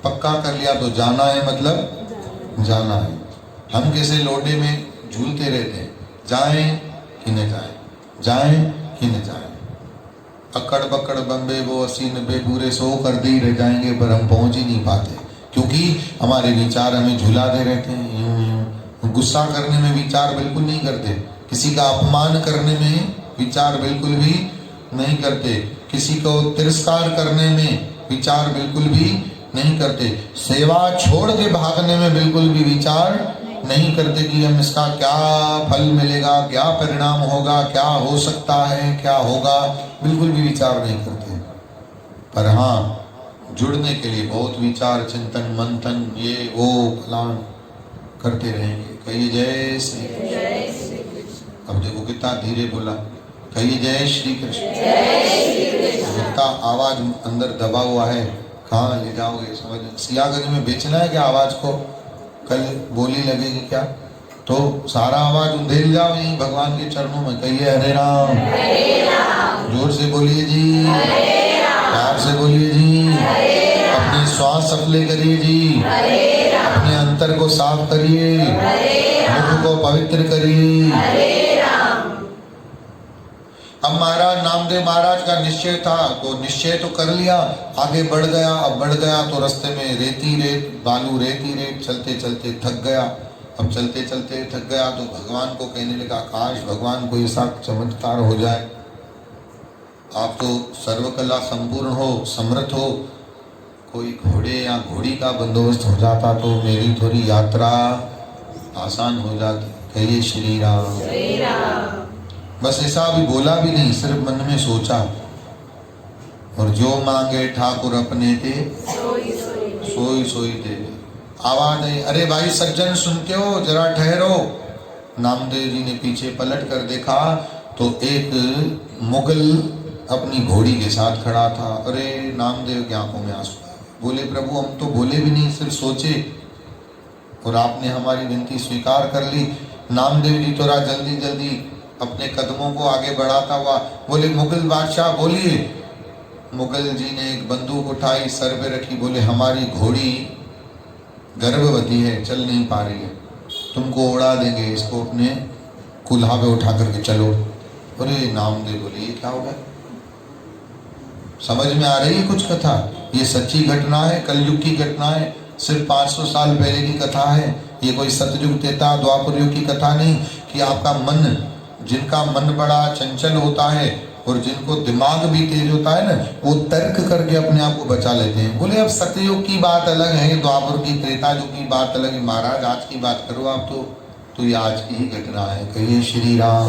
पक्का कर लिया, तो जाना है मतलब जाना है। हम कैसे लोडे में झूलते रहते हैं, जाएं कि न जाएं, जाएं कि न जाएं। अकड़ बकड़ बम्बे वो 80-90 पूरे 100 कर दे ही रह जाएंगे, पर हम पहुंच ही नहीं पाते, क्योंकि हमारे विचार हमें झुलाते रहते हैं। गुस्सा करने में विचार बिल्कुल नहीं करते, किसी का अपमान करने में विचार बिल्कुल भी नहीं करते, किसी को तिरस्कार करने में विचार बिल्कुल भी नहीं करते, सेवा छोड़ के भागने में बिल्कुल भी विचार नहीं करते कि हम इसका क्या फल मिलेगा, क्या परिणाम होगा, क्या हो सकता है, क्या होगा, बिल्कुल भी विचार नहीं करते। पर हाँ, जुड़ने के लिए बहुत विचार, चिंतन, मंथन, ये वो फलान करते रहेंगे। कहिए जय श्री कृष्ण। अब देखो कितना धीरे बोला, कहिए जय श्री कृष्ण। कितना आवाज अंदर दबा हुआ है, कहाँ ले जाओगे समझ। सियागंज में बेचना है क्या आवाज को, कल बोली लगेगी क्या, तो सारा आवाज उधेल जाओ यहीं भगवान के चरणों में। कहिए हरे राम, जोर से बोलिए जी, प्यार से बोलिए जी, अपने श्वास सफले करिए जी, अपने अंतर को साफ करिए, मुख को पवित्र करिए। अब महाराज नामदेव महाराज का निश्चय था, तो निश्चय तो कर लिया, आगे बढ़ गया। अब बढ़ गया तो रास्ते में रेती रेत, बालू रेती रेत, चलते चलते थक गया। अब चलते चलते थक गया तो भगवान को कहने लगा, काश भगवान को ऐसा चमत्कार हो जाए, आप तो सर्वकला संपूर्ण हो, समर्थ हो, कोई घोड़े या घोड़ी का बंदोबस्त हो जाता तो मेरी थोड़ी यात्रा आसान हो जाती। कहिए श्री राम। बस ऐसा अभी बोला भी नहीं, सिर्फ मन में सोचा। और जो मांगे ठाकुर अपने ते सोई सोई दे। आवाज आई, अरे भाई सज्जन सुनते हो, जरा ठहरो। नामदेव जी ने पीछे पलट कर देखा तो एक मुगल अपनी घोड़ी के साथ खड़ा था। अरे नामदेव की आंखों में आंसू। बोले प्रभु हम तो बोले भी नहीं, सिर्फ सोचे और आपने हमारी विनती स्वीकार कर ली। नामदेव जी थोड़ा जल्दी जल्दी अपने कदमों को आगे बढ़ाता हुआ बोले, मुगल बादशाह बोलिए। मुगल जी ने एक बंदूक उठाई, सर पे रखी, बोले हमारी घोड़ी गर्भवती है, चल नहीं पा रही है, तुमको उड़ा देंगे, इसको अपने कुल्हा पे उठा करके चलो। अरे नामदेव बोले ये क्या होगा? समझ में आ रही है कुछ कथा? ये सच्ची घटना है, कलयुग की घटना है, सिर्फ 500 साल पहले की कथा है। ये कोई सतयुग त्रेता द्वापर युग की कथा नहीं कि आपका मन, जिनका मन बड़ा चंचल होता है और जिनको दिमाग भी तेज होता है ना, वो तर्क करके अपने आप को बचा लेते हैं। बोले अब सतयुग की बात अलग है, द्वापर की त्रेता युग की बात अलग है। महाराज आज की बात करो आप तो ये आज की ही घटना है। कहिए श्री राम।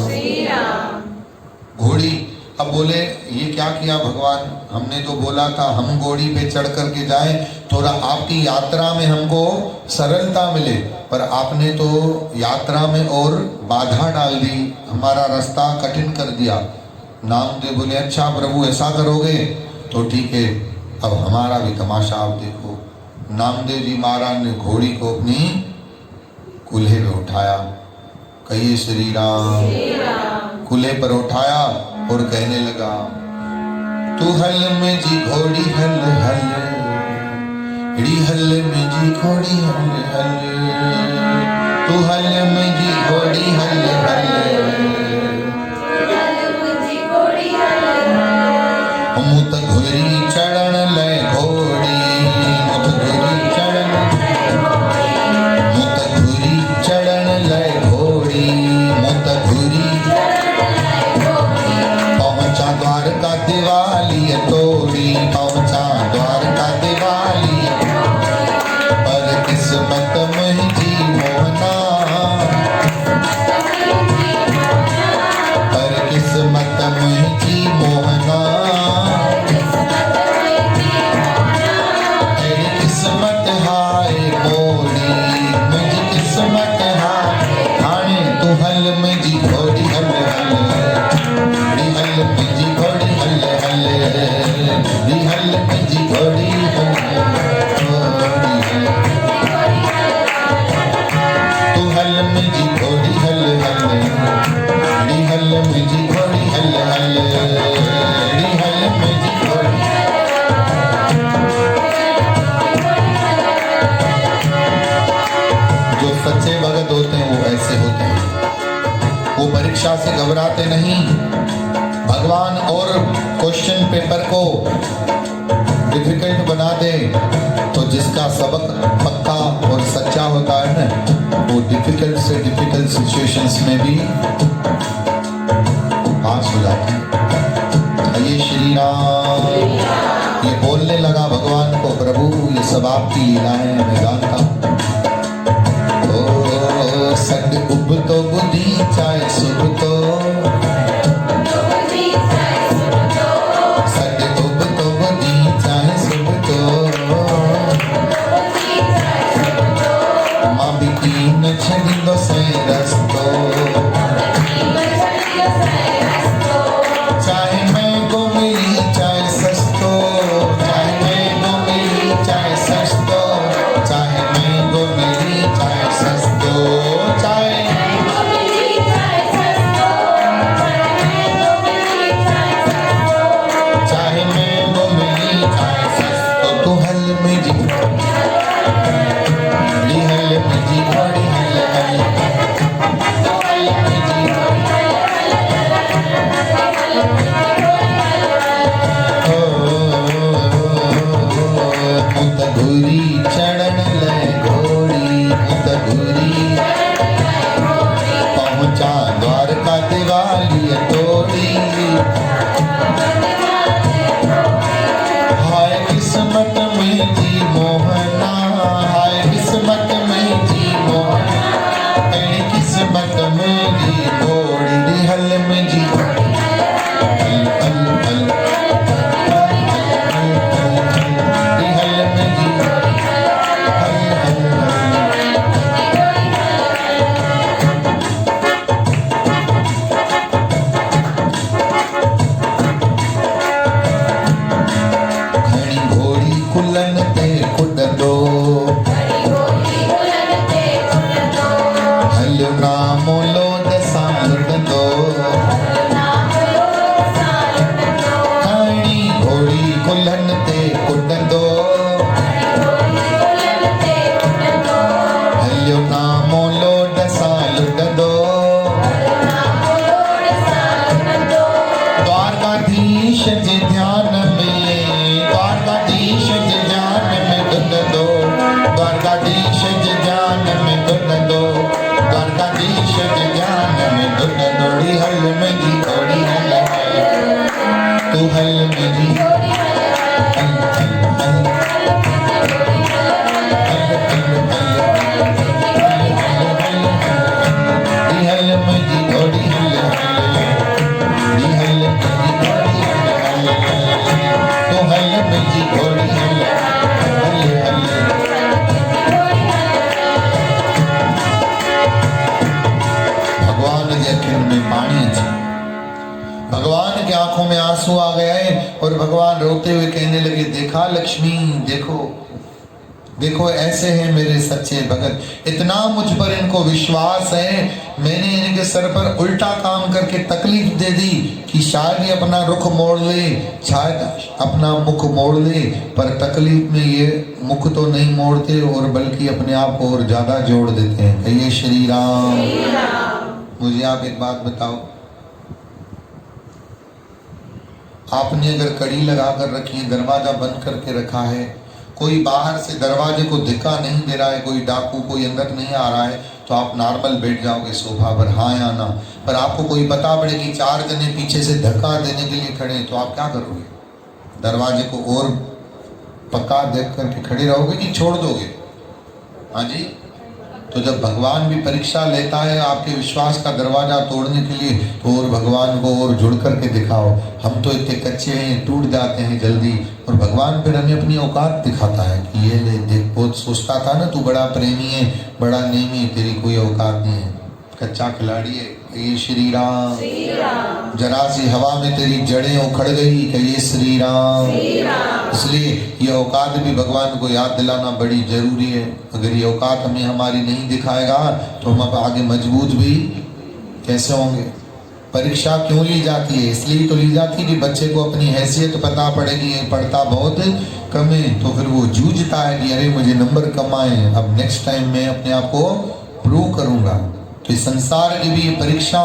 घोड़ी अब बोले ये क्या किया भगवान, हमने तो बोला था हम घोड़ी पे चढ़ करके जाएं, थोड़ा आपकी यात्रा में हमको सरलता मिले, पर आपने तो यात्रा में और बाधा डाल दी, हमारा रास्ता कठिन कर दिया। नामदेव बोले अच्छा प्रभु ऐसा करोगे तो ठीक है, अब हमारा भी तमाशा आप देखो। नामदेव जी महाराज ने घोड़ी को अपनी कुल्हे में उठाया। कहिए श्री राम। कुल्हे पर उठाया और कहने लगा, तू हल में जी घोड़ी हल हल, री हल में जी घोड़ी हल हल, तू हल में जी घोड़ी हल हल, मुत घुरी चढ़न ले घोड़ी, मुत घुरी चढ़न, मुत घुरी चढ़न ले घोड़ी, मुत घुरी पहुंचा द्वारका दिवाली तोड़ी, पहुंचा द्वारका दिवाली, पर किस्मत में जी मोहना, पर किस्मत में जी मोहना, तेरी किस्मत हाय मोरी, मुझी किस्मत हाय, हाणे तू हल में जी घोड़ी हल हल, हल में जी घोड़ी हल हल, हल में जी घोड़ी हल तू हल में जी घोड़ी हल हल, हल में जी घोड़ी हल हल, हल में जी घोड़ी। जो सच्चे भगत होते हैं वो ऐसे होते हैं, वो परीक्षा से घबराते नहीं। भगवान और क्वेश्चन पेपर को डिफिकल्ट बना दे तो जिसका सबक पक्का और सच्चा होता है ना, वो डिफिकल्ट से डिफिकल्ट सिचुएशंस में भी पास हो जाते हैं। ये श्री राम। ये बोलने लगा भगवान को, प्रभु ये सब आपकी लीलाएं मैं जानता हूँ। ओ सद उब तो बुद्धि चाहे सुब तो, छड़ियो से रस्तो, चाहे महंगो मिली चाहे सस्तो, चाहे महंगो मिली चाहे सस्तो, चाहे महंगो मिली चाहे सस्तो, चाहे चाहे महंगो मिली चाहे सस्तो, तू हल में जी हल में जी घोड़ी हल हल, मुत घुरी चढ़न ले घोड़ी, मुत घुरी पहुंचा द्वारका दिवाली तोड़ी, हाय किस्मत में दो द्वारकाधीश के ध्यान में दुट दौड़ी हल में जी दौड़ी हल तू हल में जी हल में जी दौड़ी हल जी हल में जी दौड़ी हल तू हल में जी दौड़ी हल भगवान के अखिल में पानी थी, भगवान की आंखों में आंसू आ गए और भगवान रोते हुए कहने लगे, देखा लक्ष्मी, देखो देखो ऐसे हैं मेरे सच्चे भगत, इतना मुझ पर इनको विश्वास है, मैंने इनके सर पर उल्टा काम करके तकलीफ दे दी कि शायद ये अपना रुख मोड़ ले, शायद अपना मुख मोड़ ले, पर तकलीफ में ये मुख तो नहीं मोड़ते और बल्कि अपने आप को और ज्यादा जोड़ देते हैं। कहिए श्री राम। मुझे आप एक बात बताओ, आपने अगर कड़ी लगा कर रखी है, दरवाजा बंद करके रखा है, कोई बाहर से दरवाजे को धक्का नहीं दे रहा है, कोई डाकू कोई अंदर नहीं आ रहा है, तो आप नॉर्मल बैठ जाओगे सोफा पर, हाँ या ना। पर आपको कोई बता पड़े कि 4 जने पीछे से धक्का देने के लिए खड़े हैं, तो आप क्या करोगे? दरवाजे को और पक्का देख करके खड़े रहोगे कि छोड़ दोगे? हाँ जी। तो जब भगवान भी परीक्षा लेता है आपके विश्वास का दरवाजा तोड़ने के लिए, तो और भगवान को और जुड़ करके दिखाओ। हम तो इतने कच्चे हैं, टूट जाते हैं जल्दी, और भगवान फिर हमें अपनी औकात दिखाता है कि ये ले देख, बहुत सोचता था ना तू बड़ा प्रेमी है, बड़ा नेमी, तेरी कोई औकात नहीं है, कच्चा खिलाड़ी है। कहिए श्री राम। जरा सी हवा में तेरी जड़ें उखड़ गई, कहिए श्री राम। इसलिए ये औकात भी भगवान को याद दिलाना बड़ी जरूरी है। अगर ये औकात हमें हमारी नहीं दिखाएगा तो हम अब आगे मजबूत भी कैसे होंगे? परीक्षा क्यों ली जाती है? इसलिए तो ली जाती है कि बच्चे को अपनी हैसियत पता पड़ेगी, ये पढ़ता बहुत कम है, तो फिर वो जूझता है कि अरे मुझे नंबर कम आए, अब नेक्स्ट टाइम मैं अपने आप को प्रूव करूंगा। तो संसार की भी परीक्षा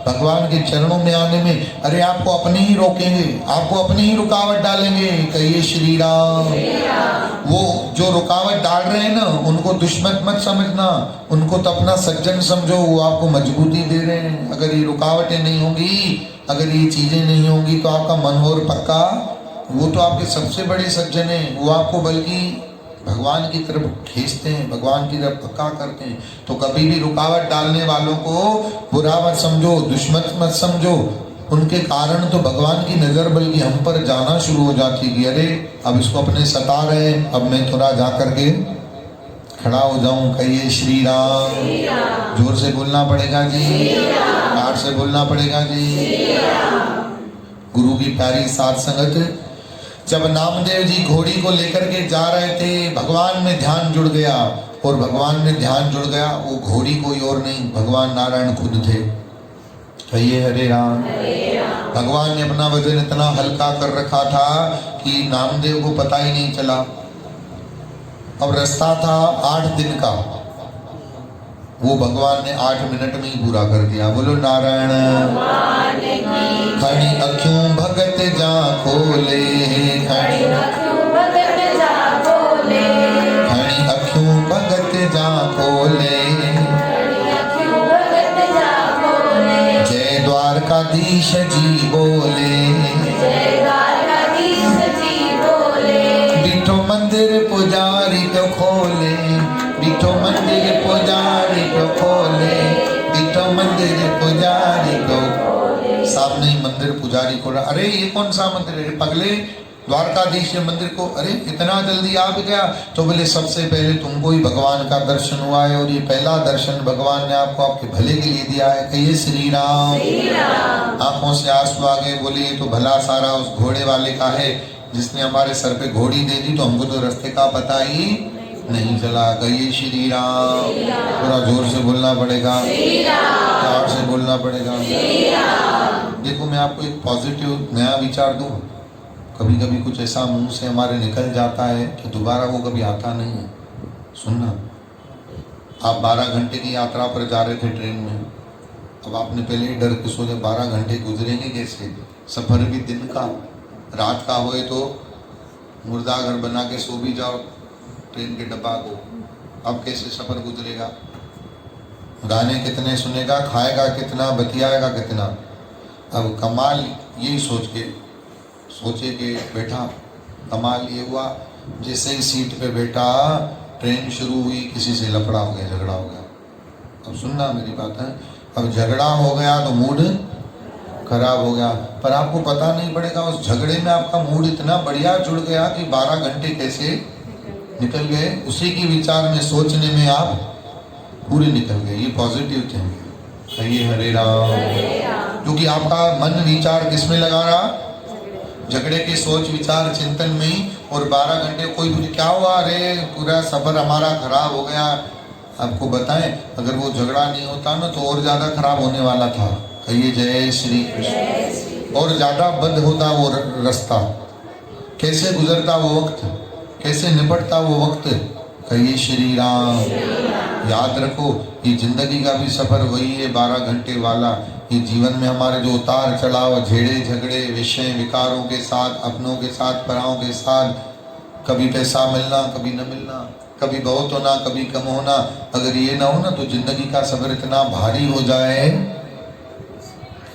भगवान के चरणों में आने में, अरे आपको अपने ही रोकेंगे, आपको अपनी ही रुकावट डालेंगे। कहिए श्री राम। वो जो रुकावट डाल रहे हैं ना, उनको दुश्मन मत समझना, उनको तो अपना सज्जन समझो, वो आपको मजबूती दे रहे हैं। अगर ये रुकावटें नहीं होंगी, अगर ये चीजें नहीं होंगी, तो आपका मनोहर पक्का, वो तो आपके सबसे बड़े सज्जन हैं, वो आपको बल्कि भगवान की तरफ खींचते हैं, भगवान की तरफ पक्का करते हैं। तो कभी भी रुकावट डालने वालों को बुरा मत समझो, दुश्मन मत समझो, उनके कारण तो भगवान की नजर बल्कि हम पर जाना शुरू हो जाती है कि अरे अब इसको अपने सता रहे, अब मैं थोड़ा जा करके खड़ा हो जाऊं। कहिए श्री राम। जोर से बोलना पड़ेगा जी, प्यार से बोलना पड़ेगा जी। गुरु की प्यारी साथ संगत, जब नामदेव जी घोड़ी को लेकर के जा रहे थे, भगवान में ध्यान जुड़ गया, और भगवान में ध्यान जुड़ गया, वो घोड़ी कोई और नहीं, भगवान नारायण खुद थे। कहिए हरे राम। भगवान ने अपना वजन इतना हल्का कर रखा था कि नामदेव को पता ही नहीं चला। अब रास्ता था 8 दिन का, वो भगवान ने 8 मिनट में ही पूरा कर दिया। बोलो नारायण। खड़ी अखियों भगत जा खोले, खड़ी अखियों भगत जा खोले, खड़ी अखियों भगत जा खोले, जय द्वारकाधीश जी बोले, जय द्वारकाधीश जी बोले, बिठो मंदिर पुजारी तो खोले, बिठो मंदिर पुजारी तो खोले, बिठो मंदिर पुजारी तो सामने ही मंदिर पुजारी को, अरे ये कौन सा मंदिर है पगले, द्वारकाधीश के मंदिर को, अरे इतना जल्दी आ भी गया? तो बोले सबसे पहले तुमको ही भगवान का दर्शन हुआ है, और ये पहला दर्शन भगवान ने आपको आपके भले के लिए दिया है। कहिए श्री राम। आंखों से आंसू आ गए। बोले ये तो भला सारा उस घोड़े वाले का है जिसने हमारे सर पे घोड़ी दे दी, तो हमको तो रास्ते का पता ही नहीं चला। कहिए श्री राम। थोड़ा जोर से बोलना पड़ेगा, प्यार से बोलना पड़ेगा। देखो मैं आपको एक पॉजिटिव नया विचार दूं, कभी कभी कुछ ऐसा मुंह से हमारे निकल जाता है कि दोबारा वो कभी आता नहीं है। सुनना, आप 12 घंटे की यात्रा पर जा रहे थे ट्रेन में, अब आपने पहले ही डर के सोचे 12 घंटे गुजरेंगे कैसे? सफर भी दिन का, रात का होए तो मुर्दा घर बना के सो भी जाओ ट्रेन के डब्बा को, अब कैसे सफर गुजरेगा? गाने कितने सुनेगा, खाएगा कितना, बतियाएगा कितना। अब कमाल यही सोचे कि बैठा, कमाल ये हुआ जैसे ही सीट पे बैठा ट्रेन शुरू हुई, किसी से लफड़ा हो गया, झगड़ा हो गया। अब सुनना मेरी बात है, अब झगड़ा हो गया तो मूड खराब हो गया, पर आपको पता नहीं पड़ेगा उस झगड़े में आपका मूड इतना बढ़िया जुड़ गया कि 12 घंटे कैसे निकल गए, उसी की विचार में सोचने में आप पूरे निकल गए। ये पॉजिटिव थिंकिंग। कहिए हरे राम। क्योंकि आपका मन विचार किसमें लगा रहा, झगड़े की सोच विचार चिंतन में ही, और 12 घंटे कोई मुझे क्या हुआ, अरे पूरा सफर हमारा खराब हो गया। आपको बताएं, अगर वो झगड़ा नहीं होता ना तो और ज्यादा खराब होने वाला था। कहिए जय श्री कृष्ण। और ज्यादा बंद होता वो रास्ता, कैसे गुजरता वो वक्त, कैसे निपटता वो वक्त। कहिए श्री राम। याद रखो, ये जिंदगी का भी सफर वही है 12 घंटे वाला। ये जीवन में हमारे जो उतार चढ़ाव, झेड़े झगड़े, विषय विकारों के साथ, अपनों के साथ, पराओं के साथ, कभी पैसा मिलना कभी न मिलना, कभी बहुत होना कभी कम होना, अगर ये ना हो ना तो जिंदगी का सफर इतना भारी हो जाए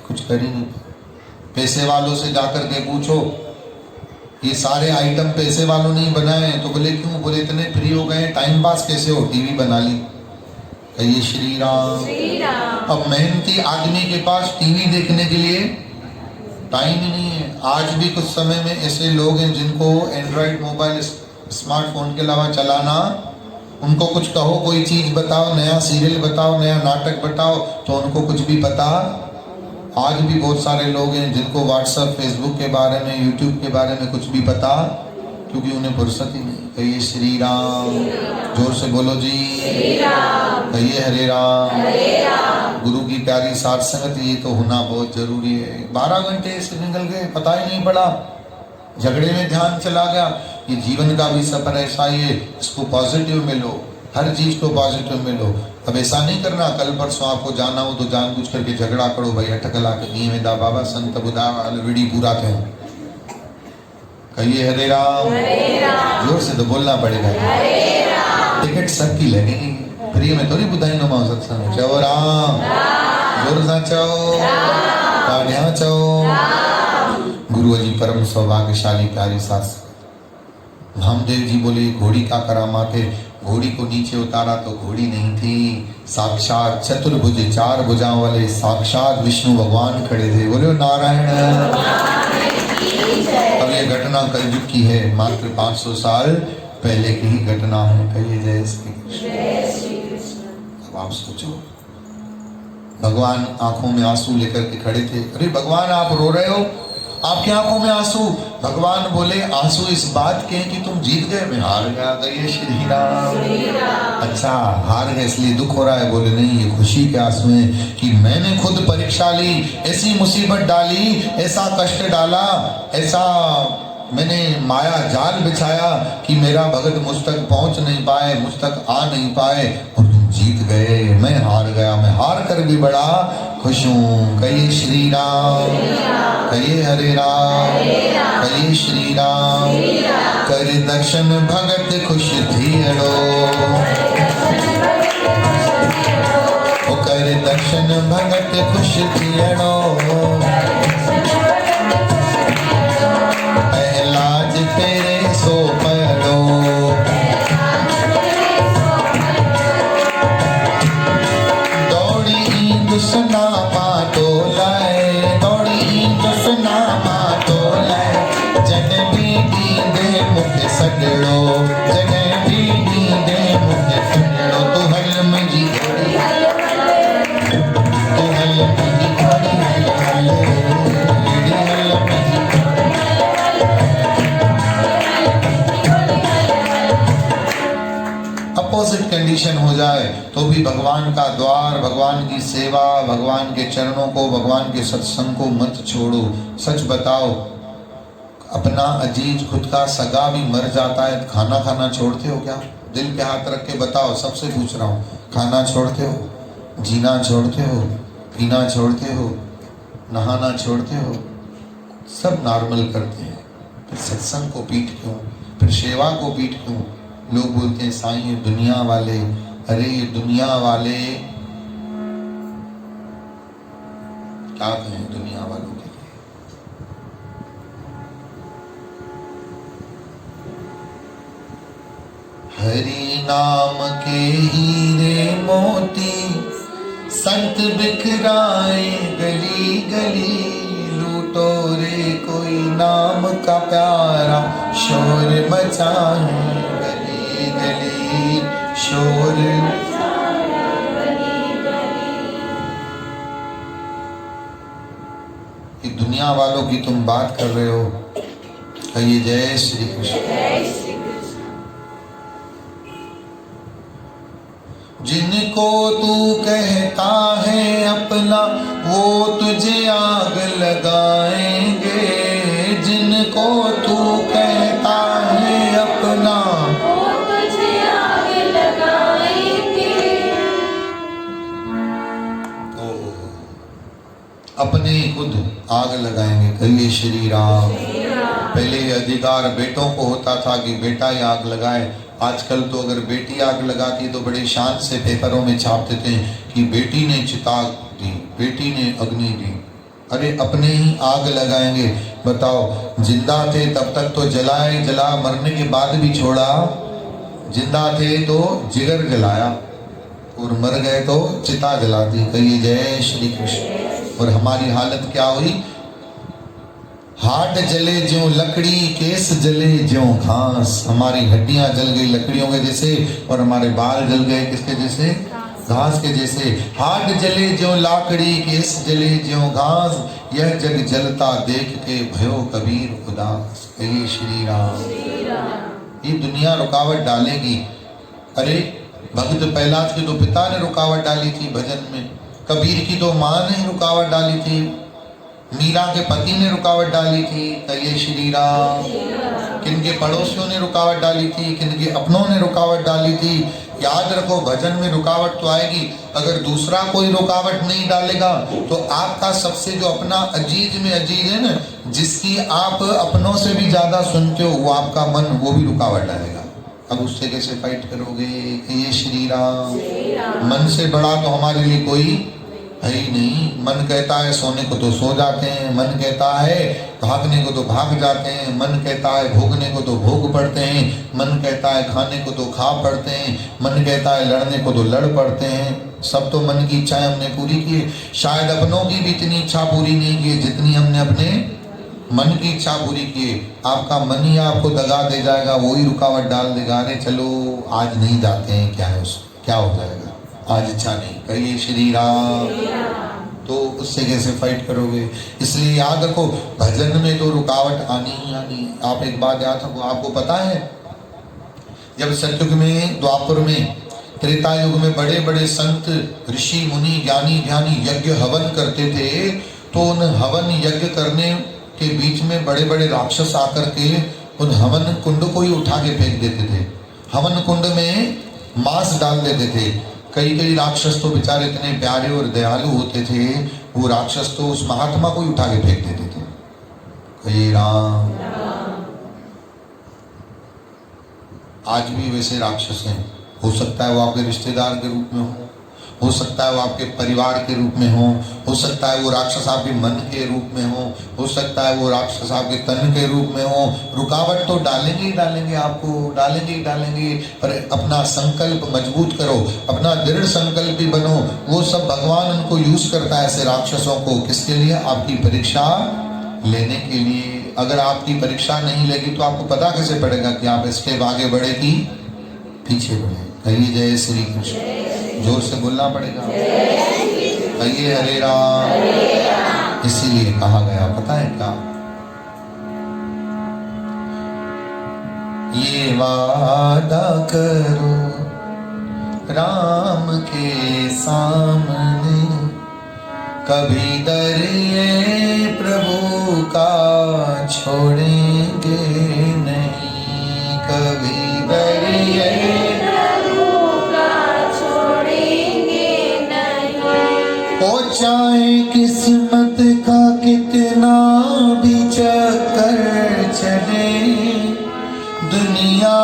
कुछ कर ही नहीं। पैसे वालों से जाकर के पूछो, ये सारे आइटम पैसे वालों नहीं बनाए, तो बोले क्यों, बोले इतने फ्री हो गए, टाइम पास कैसे हो, टीवी बना ली। कहिए श्री राम। अब मेहनती आदमी के पास टीवी देखने के लिए टाइम ही नहीं है। आज भी कुछ समय में ऐसे लोग हैं जिनको एंड्रॉइड मोबाइल स्मार्टफोन के अलावा चलाना, उनको कुछ कहो, कोई चीज बताओ, नया सीरियल बताओ, नया नाटक बताओ, तो उनको कुछ भी पता। आज भी बहुत सारे लोग हैं जिनको व्हाट्सएप फेसबुक के बारे में, यूट्यूब के बारे में कुछ भी पता, क्योंकि उन्हें फुर्सत ही नहीं। कहिए श्री राम। जोर से बोलो जी। कहिए हरे राम। गुरु की प्यारी साथ संगत ये तो होना बहुत जरूरी है। 12 घंटे ऐसे निकल गए, पता ही नहीं पड़ा, झगड़े में ध्यान चला गया। ये जीवन का भी सफर ऐसा ही है, इसको पॉजिटिव में लो, हर चीज को पॉजिटिव में लो। अब ऐसा नहीं करना कल परसों आपको जाना हो तो जानबूझ करके झगड़ा करो, भाई अटकला के नहीं वेदा बाबा संत बुधा विड़ी पूरा थे। कहिए हरे राम। जोर से तो बोलना पड़ेगा। टिकट सबकी लगेगी, फ्री में थोड़ी बुधाई नो माओ सत्संग। चो राम। जोर से चो, ताड़ियां चो। गुरु जी परम सौभाग्यशाली प्यारी सास नामदेव जी बोले घोड़ी का करामात है। घोड़ी को नीचे उतारा तो घोड़ी नहीं थी, साक्षात चतुर्भुज 4 भुजाओं वाले साक्षात विष्णु भगवान खड़े थे। बोले नारायण। अब ये घटना कलयुग की है, मात्र 500 साल पहले की ही घटना है। कहिए जय श्री कृष्ण। अब आप सोचो, भगवान आंखों में आंसू लेकर के खड़े थे। अरे भगवान आप रो रहे हो, आपकी आंखों में आंसू। भगवान बोले आंसू इस बात के हैं कि तुम जीत गए, मैं हार गया। कहिए श्री राम। अच्छा हार गए इसलिए दुख हो रहा है? बोले नहीं, ये खुशी के आंसू हैं कि मैंने खुद परीक्षा ली, ऐसी मुसीबत डाली, ऐसा कष्ट डाला, ऐसा मैंने माया जाल बिछाया कि मेरा भगत मुझ तक पहुंच नहीं पाए, मुझ तक आ नहीं पाए, और तुम जीत गए, मैं हार गया। मैं हार कर भी बड़ा खुश हूँ। कहिए श्री राम। कहिए हरे राम। कहिए श्री राम। कर दर्शन भगत खुश थियड़ो, कर दर्शन भगत खुश थियड़ो, पहलाज तेरे सो पड़ो, दौड़ी दुसना पातो लाए, दौड़ी दुसना पातो लाए, जन बीडी दे मुख सगड़ो, जन बीडी दे मुख सगड़ो, तू हल मुझी घोड़ी, तू हल मुझी घोड़ी, हल हल बीडी हल मुझी अपोजिट कंडीशन हो जाए तो भी भगवान का द्वार, भगवान की सेवा, भगवान के चरणों को, भगवान के सत्संग को मत छोड़ो। सच बताओ, अपना अजीज खुद का सगा भी मर जाता है, खाना खाना छोड़ते हो क्या? दिल पे हाथ रख के बताओ, सबसे पूछ रहा हूँ, खाना छोड़ते हो, जीना छोड़ते हो, पीना छोड़ते हो, नहाना छोड़ते हो? सब नॉर्मल करते हैं, फिर सत्संग को पीठ क्यों, फिर सेवा को पीठ क्यों? लोग बोलते हैं साईं ये दुनिया वाले। अरे ये दुनिया वाले क्या कहें दुनिया वालों के लिए। हरि नाम के हीरे मोती संत बिखराए गली गली, लूटो रे कोई नाम का प्यारा शोर मचाए गली गली, शोर कि दुनिया वालों की तुम बात कर रहे हो। कहिए जय श्री कृष्ण। जिनको तू कहता है अपना वो तुझे आग लगाएंगे, जिनको तू कहता है अपना वो तुझे आग लगाएंगे। अपने खुद आग लगाएंगे। कहिए श्री राम। पहले ये अधिकार बेटों को होता था कि बेटा ही आग लगाए। आजकल तो अगर बेटी आग लगाती तो बड़े शान से पेपरों में छापते थे कि बेटी ने चिता दी, बेटी ने अग्नि दी। अरे अपने ही आग लगाएंगे। बताओ, जिंदा थे तब तक तो जलाए जला, मरने के बाद भी छोड़ा। जिंदा थे तो जिगर जलाया और मर गए तो चिता जलाती। कहिए जय श्री कृष्ण। और हमारी हालत क्या हुई? हाथ जले ज्यों लकड़ी, केस जले ज्यों घास। हमारी हड्डियां जल गई लकड़ियों के जैसे और हमारे बाल जल गए किसके जैसे? घास के जैसे। हाथ जले ज्यों लाकड़ी, केस जले ज्यों घास, यह जग जलता देख के भयो कबीर उदास। कहिए श्री राम। ये दुनिया रुकावट डालेगी। अरे भक्त प्रहलाद के तो पिता ने रुकावट डाली थी भजन में, कबीर की तो माँ ने रुकावट डाली थी, मीरा के पति ने रुकावट डाली थी। कहिए श्री राम। किनके पड़ोसियों ने रुकावट डाली थी, किनके अपनों ने रुकावट डाली थी। याद रखो, भजन में रुकावट तो आएगी। अगर दूसरा कोई रुकावट नहीं डालेगा तो आपका सबसे जो अपना अजीज में अजीज है ना, जिसकी आप अपनों से भी ज्यादा सुनते हो, वो आपका मन वो भी रुकावट डालेगा। अब उससे कैसे फाइट करोगे? कहिए श्री राम। मन से बड़ा तो हमारे लिए कोई है ही नहीं। मन कहता है सोने को तो सो जाते हैं, मन कहता है भागने को तो भाग जाते हैं, मन कहता है भोगने को तो भोग पड़ते हैं, मन कहता है खाने को तो खा पड़ते हैं, मन कहता है लड़ने को तो लड़ पड़ते हैं। सब तो मन की इच्छाएं हमने पूरी की। शायद अपनों की भी इतनी इच्छा पूरी नहीं की जितनी हमने अपने मन की इच्छा पूरी की। आपका मन ही आपको दगा दे जाएगा, वही रुकावट डाल देगा। अरे चलो आज नहीं जाते हैं, क्या है उस क्या हो जाएगा, आज इच्छा नहीं। कहिए श्री राम। तो उससे कैसे फाइट करोगे? इसलिए याद रखो, भजन में तो रुकावट आनी ही आनी। आप एक बात याद रखो, आपको पता है जब सतयुग में, द्वापर में, त्रेता युग में बड़े बड़े संत ऋषि मुनि ज्ञानी ध्यानी यज्ञ हवन करते थे, तो उन हवन यज्ञ करने के बीच में बड़े बड़े राक्षस आकर के उन हवन कुंड को ही उठा के फेंक देते थे। हवन कुंड में मांस डाल देते थे। कई कई राक्षस तो बेचारे इतने प्यारे और दयालु होते थे, वो राक्षस तो उस महात्मा को ही उठा के फेंक देते थे। कहिए राम। आज भी वैसे राक्षस हैं। हो सकता है वो आपके रिश्तेदार के रूप में हो सकता है वो आपके परिवार के रूप में हो सकता है वो राक्षस आपके मन के रूप में हो सकता है वो राक्षस आपके तन के रूप में हो। रुकावट तो डालेंगे ही डालेंगे, आपको डालेंगे ही डालेंगे, पर अपना संकल्प मजबूत करो, अपना दृढ़ संकल्पी बनो। वो सब भगवान उनको यूज करता है ऐसे राक्षसों को, किसके लिए? आपकी परीक्षा लेने के लिए। अगर आपकी परीक्षा नहीं लेगी तो आपको पता कैसे पड़ेगा कि आप स्टेप आगे बढ़े कि पीछे बढ़े? कहिए जय श्री कृष्ण। जोर से बोलना पड़ेगा। कहिए हरे राम। इसीलिए कहा गया, पता है क्या? ये वादा करो राम के सामने, कभी दर ये प्रभु का छोड़ेंगे नहीं, कभी दर ये चाहे किस्मत का कितना भी चक्कर चले, दुनिया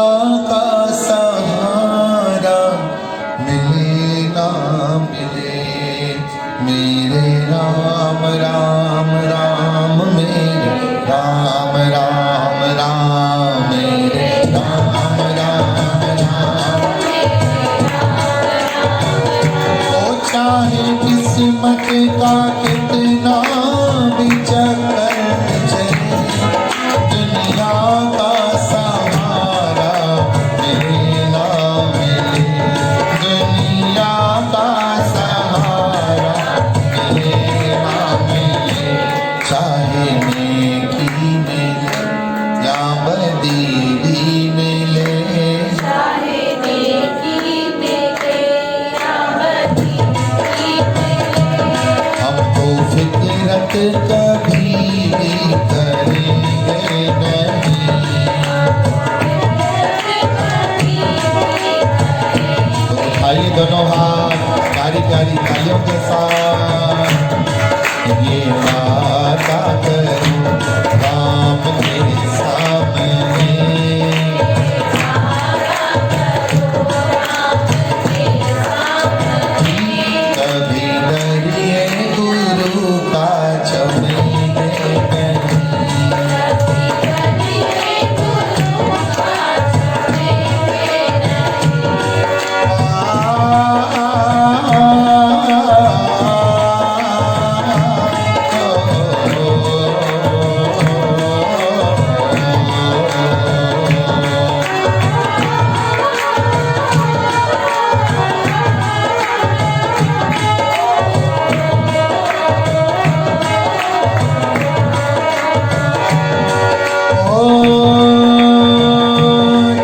का सहारा मिले ना मिले, मेरे राम राम राम राम राम मेरे राम राम राम। ओ चाहे किस्मत का कितना भी चक्कर चले, दुनिया का सहारा मिले ना मिले, दुनिया का सहारा मिले ना मिले। चाहे नेकी मिले या बदी भी मिले, चाहे नेकी मिले या बदी भी मिले, हमको फिक्रत कभी भी करेंगे नहीं। तो उठाइए दोनों हाथ प्यारी प्यारी तालियों के साथ, ये वादा करो राम के सामने, कभी डरिए गुरु का छोड़ेंगे नहीं।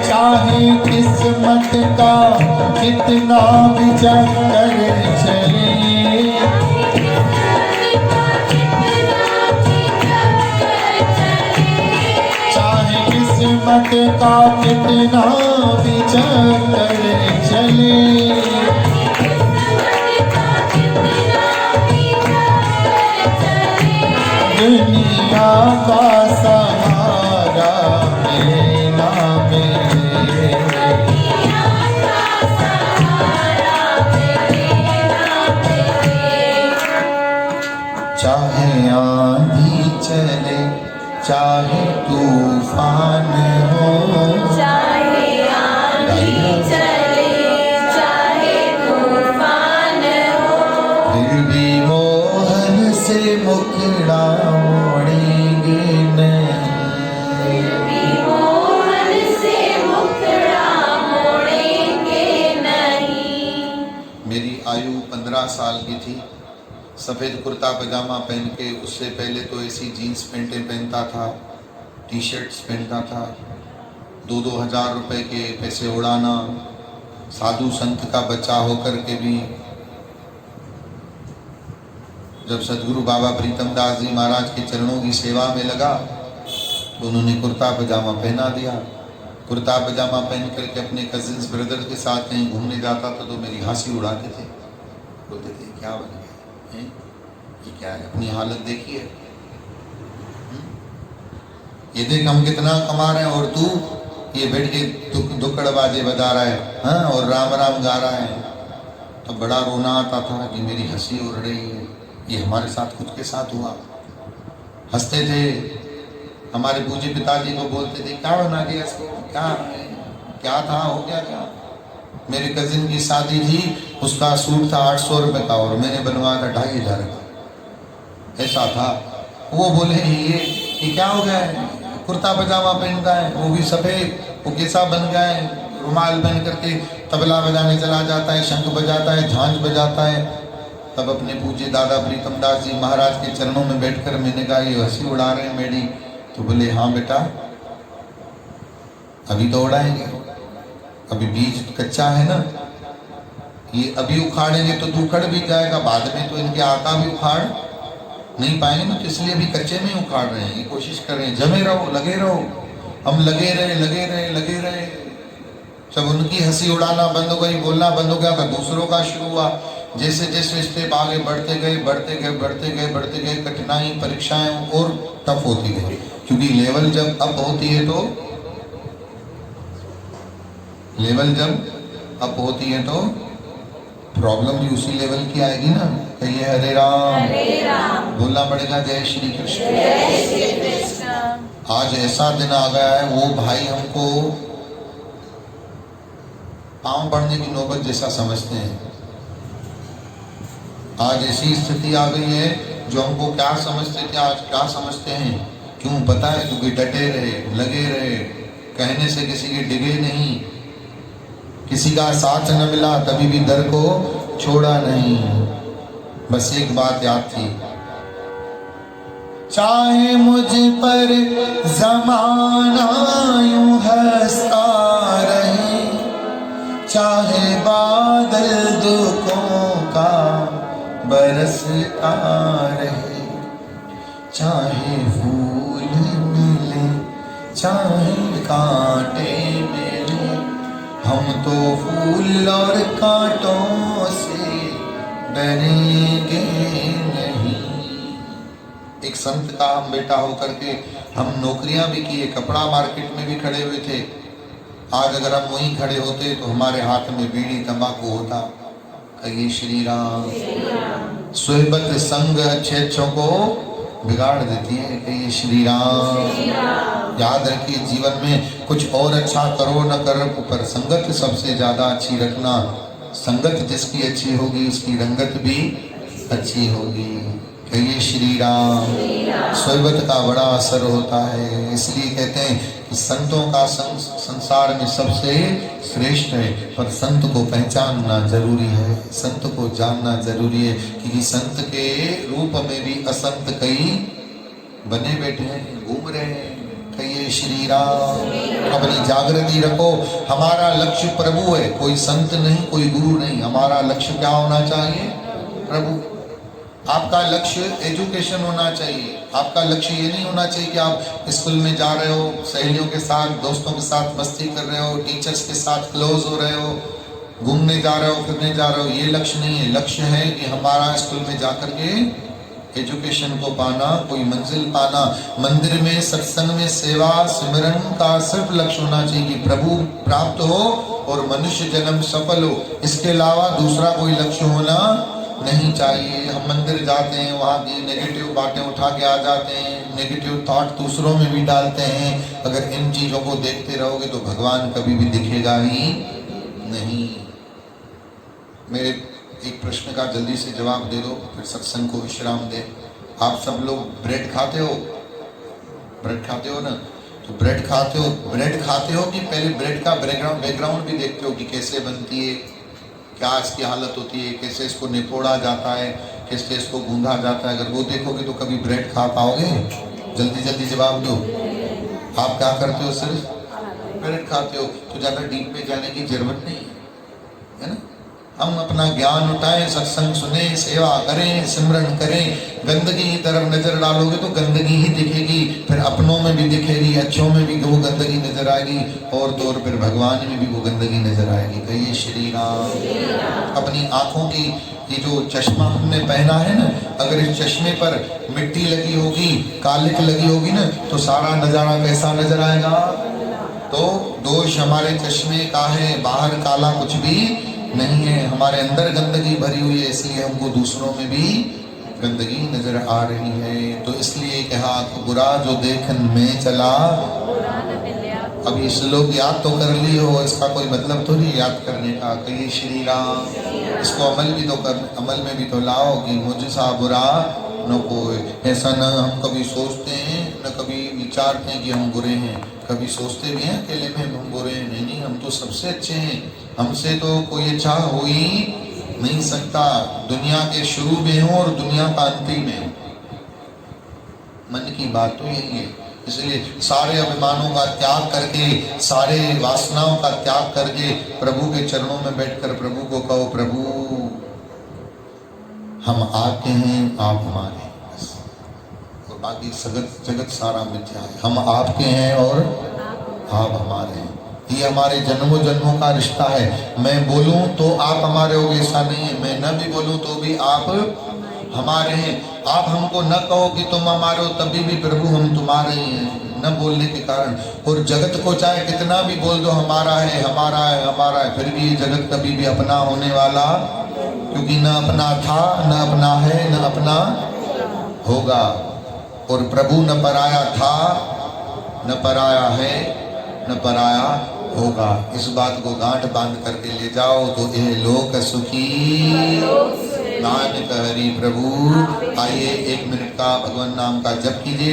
चाहे किस्मत का कितना भी चक्कर चले, चाहे किस्मत का कितना भी चक्कर चले, दुनिया का सहारा मिले ना मिले, चाहे आंधी चले चाहे तूफान हो, चाहे आंधी चले चाहे तूफान हो, फिर भी मोहन से मुखड़ा मोड़ेंगे नहीं। मोहन से मुखड़ा मोड़ेंगे नहीं। मेरी आयु 15 साल की थी, सफ़ेद कुर्ता पजामा पहन के, उससे पहले तो ऐसी जीन्स पैंटें पहनता था, टी शर्ट्स पहनता था, 2-2 हज़ार रुपए के पैसे उड़ाना, साधु संत का बच्चा होकर के भी। जब सदगुरु बाबा प्रीतम दास जी महाराज के चरणों की सेवा में लगा तो उन्होंने कुर्ता पजामा पहना दिया। कुर्ता पजामा पहन करके अपने कजिन्स ब्रदर के साथ कहीं घूमने जाता था तो मेरी हंसी उड़ाते थे, बोलते थे क्या बन गया है? ये क्या है? अपनी हालत देखिए, ये देख हम कितना कमा रहे हैं और तू ये बैठ के दुक्कड़ बाजे बजा रहा है, हाँ, और राम राम गा रहा है। तो बड़ा रोना आता था कि मेरी हंसी उड़ रही है, ये हमारे साथ खुद के साथ हुआ। हंसते थे, हमारे पूज्य पिताजी को बोलते थे क्या बना गया इसको, क्या था, हो गया क्या? मेरे कजिन की शादी थी, उसका सूट था 800 रुपये का और मैंने बनवाया था 2500 का, ऐसा था। वो बोले ये क्या हो गया है, कुर्ता पजामा पहनता है, वो भी सफ़ेद, वो कैसा बन गया है, रुमाल पहन करके तबला बजाने चला जाता है, शंख बजाता है, झांझ बजाता है। तब अपने पूज्य दादा प्रीतम दास जी महाराज के चरणों में बैठकर मैंने कहा ये हंसी उड़ा रहे हैं मेरी। तो बोले हाँ बेटा, अभी तो उड़ाएंगे, अभी बीज कच्चा है ना, ये अभी उखाड़ेंगे तो तू उखड़ भी जाएगा, बाद में तो इनके आका भी उखाड़ नहीं पाएंगे ना, तो इसलिए अभी कच्चे में ही उखाड़ रहे हैं, ये कोशिश कर रहे हैं, जमे रहो, लगे रहो। हम लगे रहे। जब उनकी हंसी उड़ाना बंद हो गई, बोलना बंद हो गया, तो दूसरों का शुरू हुआ। जैसे जैसे स्टेप आगे बढ़ते गए, कठिनाई परीक्षाएं और टफ होती गई, क्योंकि लेवल जब अप होती है तो प्रॉब्लम भी उसी लेवल की आएगी ना। कहिए हरे राम, हरे राम, बोलना पड़ेगा जय श्री कृष्ण। जय श्री कृष्ण। आज ऐसा दिन आ गया है, वो भाई हमको पांव बढ़ने की नौबत जैसा समझते हैं। आज ऐसी स्थिति आ गई है, जो हमको क्या समझते थे आज क्या समझते हैं। क्यों पता है? क्योंकि डटे रहे, लगे रहे, कहने से किसी के डिगे नहीं, किसी का साथ न मिला तभी भी दर को छोड़ा नहीं। बस एक बात याद थी, चाहे मुझ पर जमाना यूं हंसता रहे, चाहे बादल दुखों का बरसता रहे, चाहे फूल मिले चाहे कांटे मिले, हम तो फूल और कांटों से डरेंगे नहीं। एक संत का हम बेटा होकर के हम नौकरियां भी किए, कपड़ा मार्केट में भी खड़े हुए थे। आज अगर हम वहीं खड़े होते तो हमारे हाथ में बीड़ी तंबाकू होता। कहिए श्री राम। सोहबत संग अच्छे अच्छों को बिगाड़ देती है। कहिए श्री राम। याद रखिए, जीवन में कुछ और अच्छा करो न करो, पर संगत सबसे ज्यादा अच्छी रखना। संगत जिसकी अच्छी होगी उसकी रंगत भी अच्छी होगी। कहिए श्री राम। सोहबत का बड़ा असर होता है, इसलिए कहते हैं कि संतों का संग संसार में सबसे श्रेष्ठ है। पर संत को पहचानना जरूरी है, संत को जानना जरूरी है, क्योंकि संत के रूप में भी असंत कई बने बैठे हैं, घूम रहे हैं। कहिए श्री राम। अपनी जागृति रखो। हमारा लक्ष्य प्रभु है, कोई संत नहीं, कोई गुरु नहीं। हमारा लक्ष्य क्या होना चाहिए? प्रभु। आपका लक्ष्य एजुकेशन होना चाहिए। आपका लक्ष्य ये नहीं होना चाहिए कि आप स्कूल में जा रहे हो, सहेलियों के साथ, दोस्तों के साथ मस्ती कर रहे हो, टीचर्स के साथ क्लोज हो रहे हो, घूमने जा रहे हो, फिरने जा रहे हो। ये लक्ष्य नहीं है। लक्ष्य है कि हमारा स्कूल में जाकर के एजुकेशन को पाना, कोई मंजिल पाना। मंदिर में, सत्संग में सेवा सिमरन का सिर्फ लक्ष्य होना चाहिए कि प्रभु प्राप्त हो और मनुष्य जन्म सफल हो। इसके अलावा दूसरा कोई लक्ष्य होना नहीं चाहिए। हम मंदिर जाते हैं, वहाँ की नेगेटिव बातें उठा के आ जाते हैं, नेगेटिव थॉट दूसरों में भी डालते हैं। अगर इन चीजों को देखते रहोगे तो भगवान कभी भी दिखेगा ही नहीं। मेरे एक प्रश्न का जल्दी से जवाब दे दो, फिर सत्संग को विश्राम दे। आप सब लोग ब्रेड खाते हो? ब्रेड खाते हो ना? तो ब्रेड खाते हो, ब्रेड खाते हो कि पहले ब्रेड का बैकग्राउंड भी देखते हो कि कैसे बनती है, क्या इसकी हालत होती है, कैसे इसको निपोड़ा जाता है, कैसे इसको गूंधा जाता है। अगर वो देखोगे तो कभी ब्रेड खा पाओगे? जल्दी जल्दी जवाब दो। आप क्या करते हो? सिर्फ ब्रेड खाते हो। तो ज़्यादा डीप में जाने की जरूरत नहीं है ना। हम अपना ज्ञान उठाएं, सत्संग सुने, सेवा करें, सिमरन करें। गंदगी की तरफ नजर डालोगे तो गंदगी ही दिखेगी, फिर अपनों में भी दिखेगी, अच्छों में भी वो गंदगी नजर आएगी, और तो और फिर भगवान में भी वो गंदगी नजर आएगी। कहिए श्री राम। अपनी आंखों की ये जो चश्मा हमने पहना है ना, अगर इस चश्मे पर मिट्टी लगी होगी, कालिक लगी होगी ना, तो सारा नजारा कैसा नजर आएगा? तो दोष हमारे चश्मे का है, बाहर काला कुछ भी नहीं है। हमारे अंदर गंदगी भरी हुई है, इसलिए हमको दूसरों में भी गंदगी नजर आ रही है। तो इसलिए कहा कि बुरा जो देखन में चला। अभी श्लोक याद तो कर ली हो, इसका कोई मतलब तो नहीं याद करने का। कहिए श्री राम। इसको अमल भी तो कर, अमल में भी तो लाओ कि मुझसा बुरा न कोई। ऐसा न हम कभी सोचते हैं, न कभी विचारते हैं कि हम बुरे हैं। कभी सोचते भी हैं अकेले में हम बुरे हैं? नहीं, हम तो सबसे अच्छे हैं। हमसे तो कोई अच्छा हो ही नहीं सकता। दुनिया के शुरू में हो और दुनिया का अंतिम में हो। मन की बात तो यही है। इसलिए सारे अभिमानों का त्याग करके, सारे वासनाओं का त्याग करके प्रभु के चरणों में बैठकर प्रभु को कहो, प्रभु हम आपके हैं, आप हमारे हैं। बस, और बाकी जगत सारा मिथ्या है। हम आपके हैं और आप हमारे हैं। ये हमारे जन्मों जन्मों का रिश्ता है। मैं बोलूं तो आप हमारे होगे, ऐसा नहीं है। मैं न भी बोलूं तो भी आप हमारे हैं। आप हमको न कहो कि तुम हमारे हो, तभी भी प्रभु हम तुम्हारे ही हैं, न बोलने के कारण। और जगत को चाहे कितना भी बोल दो हमारा है, हमारा है, हमारा है, फिर भी ये जगत कभी भी अपना होने वाला, क्योंकि न अपना था, न अपना है, न अपना होगा। और प्रभु न पराया था न पराया है न पराया होगा। इस बात को गांठ बांध करके ले जाओ तो यह लोक सुखी नानक हरि प्रभु। आइए 1 मिनट का भगवान नाम का जप कीजिए।